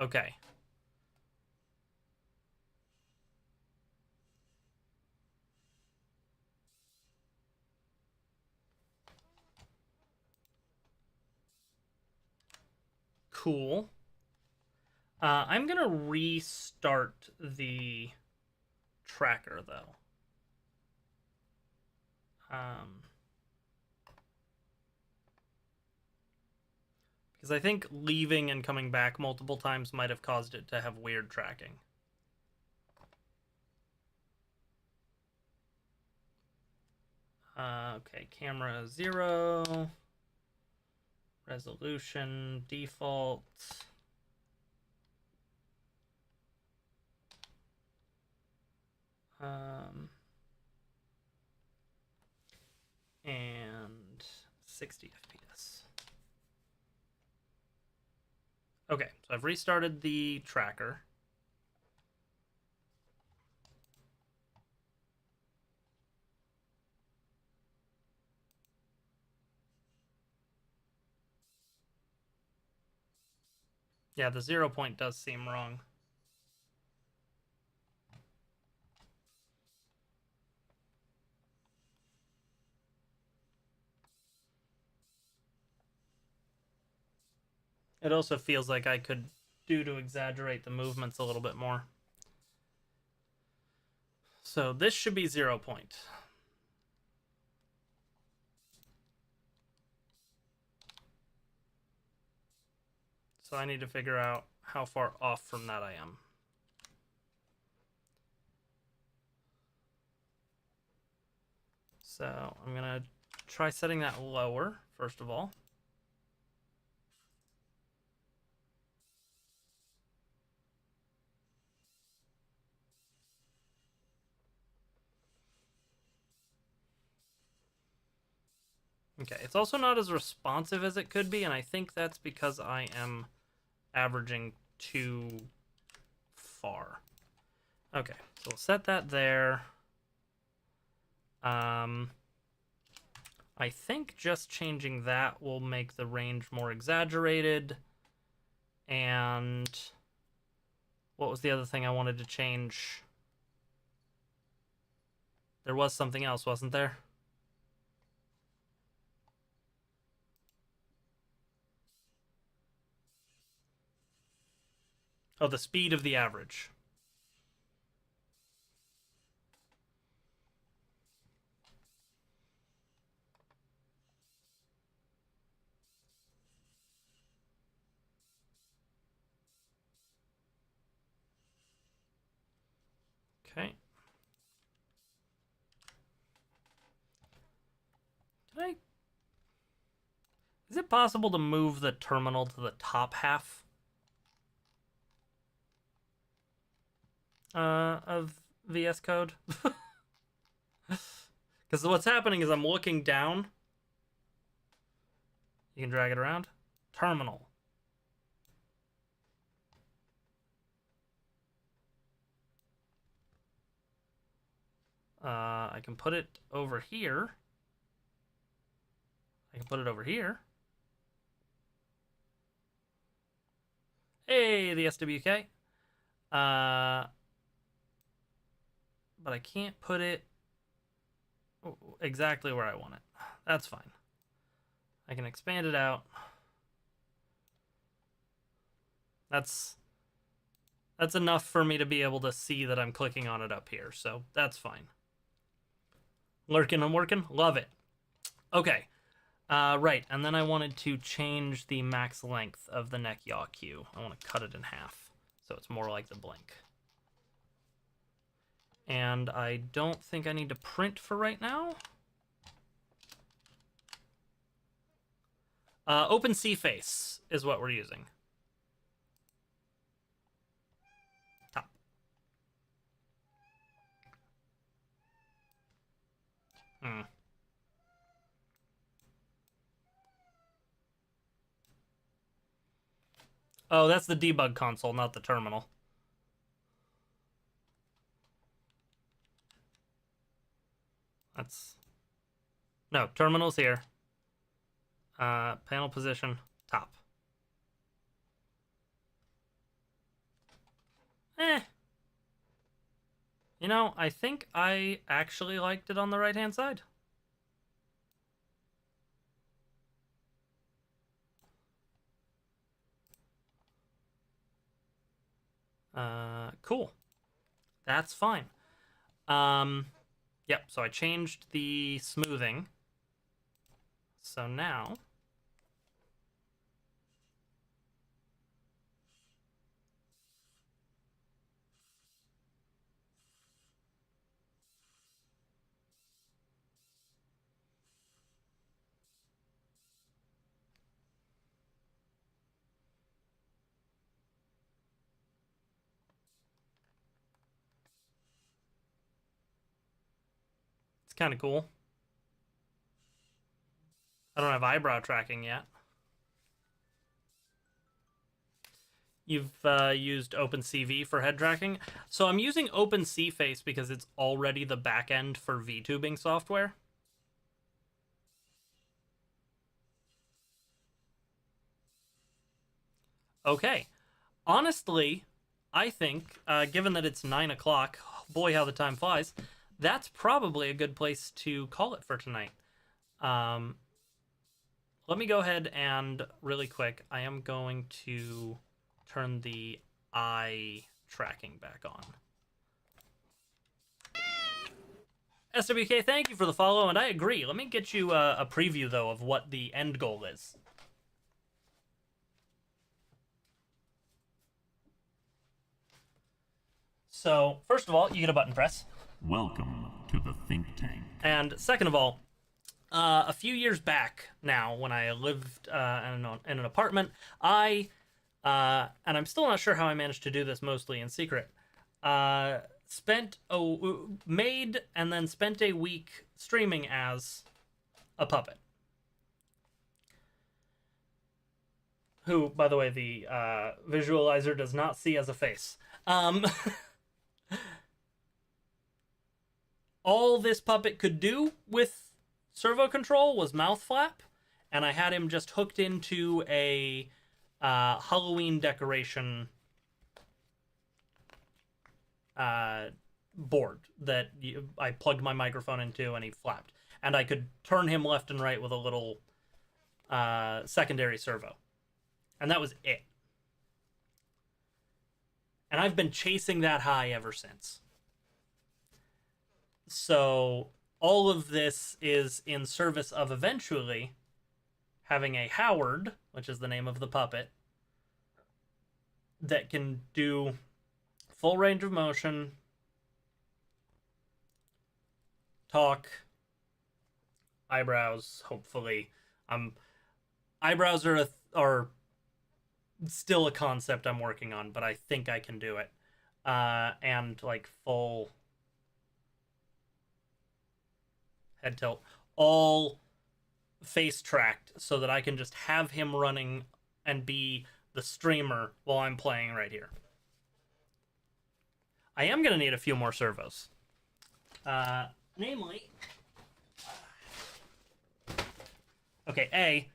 Okay. Cool. I'm going to restart the tracker, though. Because I think leaving and coming back multiple times might have caused it to have weird tracking. Okay, camera 0. Resolution, default. And 60 FPS. Okay, so I've restarted the tracker. Yeah, the 0 point does seem wrong. It also feels like I could do to exaggerate the movements a little bit more. So this should be 0 point. So I need to figure out how far off from that I am. So I'm going to try setting that lower, first of all. Okay, it's also not as responsive as it could be, and I think that's because I am averaging too far. Okay, so we'll set that there. I think just changing that will make the range more exaggerated. And what was the other thing I wanted to change? There was something else, wasn't there? Oh, the speed of the average. Okay. Is it possible to move the terminal to the top half of VS Code? Because what's happening is I'm looking down. You can drag it around. Terminal. I can put it over here. I can put it over here. Hey, the SWK. But I can't put it exactly where I want it. That's fine. I can expand it out. That's That's enough for me to be able to see that I'm clicking on it up here, so that's fine. Lurking and working, love it. Okay, right, and then I wanted to change the max length of the neck yaw cue. I want to cut it in half, so it's more like the blink. And I don't think I need to print for right now. Open C face is what we're using. Top. Oh, that's the debug console, not the terminal. That's... No, terminal's here. Panel position, top. You know, I think I actually liked it on the right-hand side. Cool. That's fine. Yep, so I changed the smoothing. So now... It's kind of cool. I don't have eyebrow tracking yet. You've used OpenCV for head tracking. So I'm using OpenCFace because it's already the backend for VTubing software. Okay. Honestly, I think, given that it's 9 o'clock, boy, how the time flies, that's probably a good place to call it for tonight. Let me go ahead and, really quick, I am going to turn the eye tracking back on. SWK, thank you for the follow, and I agree. Let me get you a preview, though, of what the end goal is. So, first of all, you get a button press. Welcome to the think tank. And second of all, a few years back now, when I lived in an apartment, and I'm still not sure how I managed to do this mostly in secret, made and then spent a week streaming as a puppet. Who, by the way, the visualizer does not see as a face. All this puppet could do with servo control was mouth flap, and I had him just hooked into a Halloween decoration board that I plugged my microphone into, and he flapped. And I could turn him left and right with a little secondary servo. And that was it. And I've been chasing that high ever since. So all of this is in service of eventually having a Howard, which is the name of the puppet, that can do full range of motion, talk, eyebrows, hopefully. Eyebrows are still a concept I'm working on, but I think I can do it. And like full head tilt, all face tracked, so that I can just have him running and be the streamer while I'm playing right here. I am going to need a few more servos. Namely... Okay,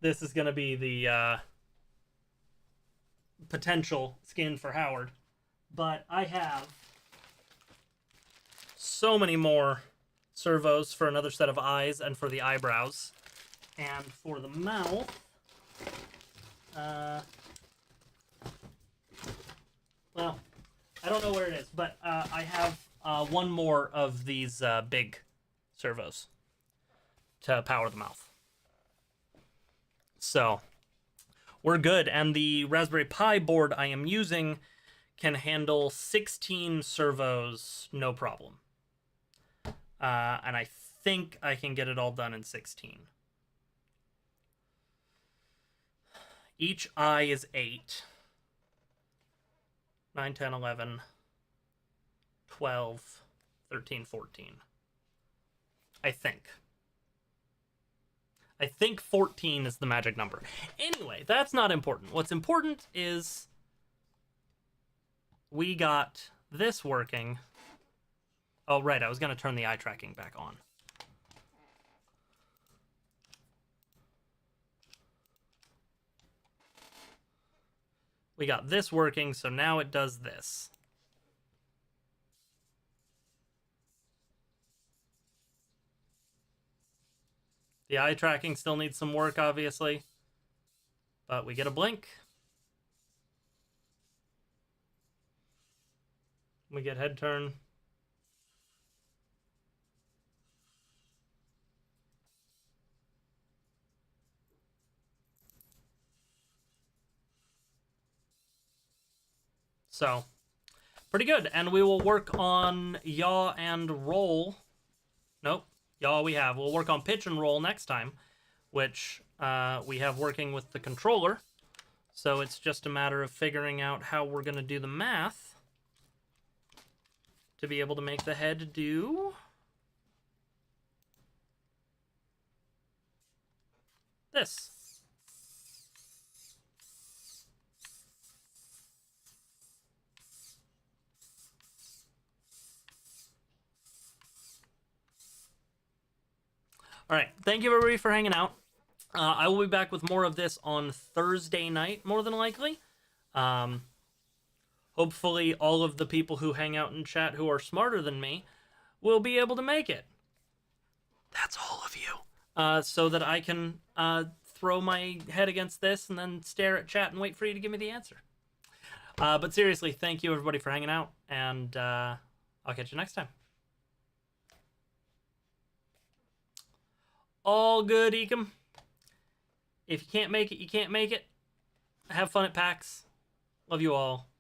this is going to be the potential skin for Howard, but I have so many more servos for another set of eyes and for the eyebrows. And for the mouth, Well, I don't know where it is, but I have one more of these big servos to power the mouth. So we're good. And the Raspberry Pi board I am using can handle 16 servos, no problem. And I think I can get it all done in 16. Each eye is 8. 9, 10, 11, 12, 13, 14. I think. I think 14 is the magic number. Anyway, that's not important. What's important is we got this working. Oh, right. I was going to turn the eye tracking back on. We got this working, so now it does this. The eye tracking still needs some work, obviously. But we get a blink. We get head turn. So, pretty good. And we will work on yaw and roll. Nope. Yaw we have. We'll work on pitch and roll next time, which we have working with the controller. So it's just a matter of figuring out how we're going to do the math to be able to make the head do this. All right. Thank you, everybody, for hanging out. I will be back with more of this on Thursday night, more than likely. Hopefully, all of the people who hang out in chat who are smarter than me will be able to make it. That's all of you. So that I can throw my head against this and then stare at chat and wait for you to give me the answer. But seriously, thank you, everybody, for hanging out, and I'll catch you next time. All good, Ecom. If you can't make it, you can't make it. Have fun at PAX. Love you all.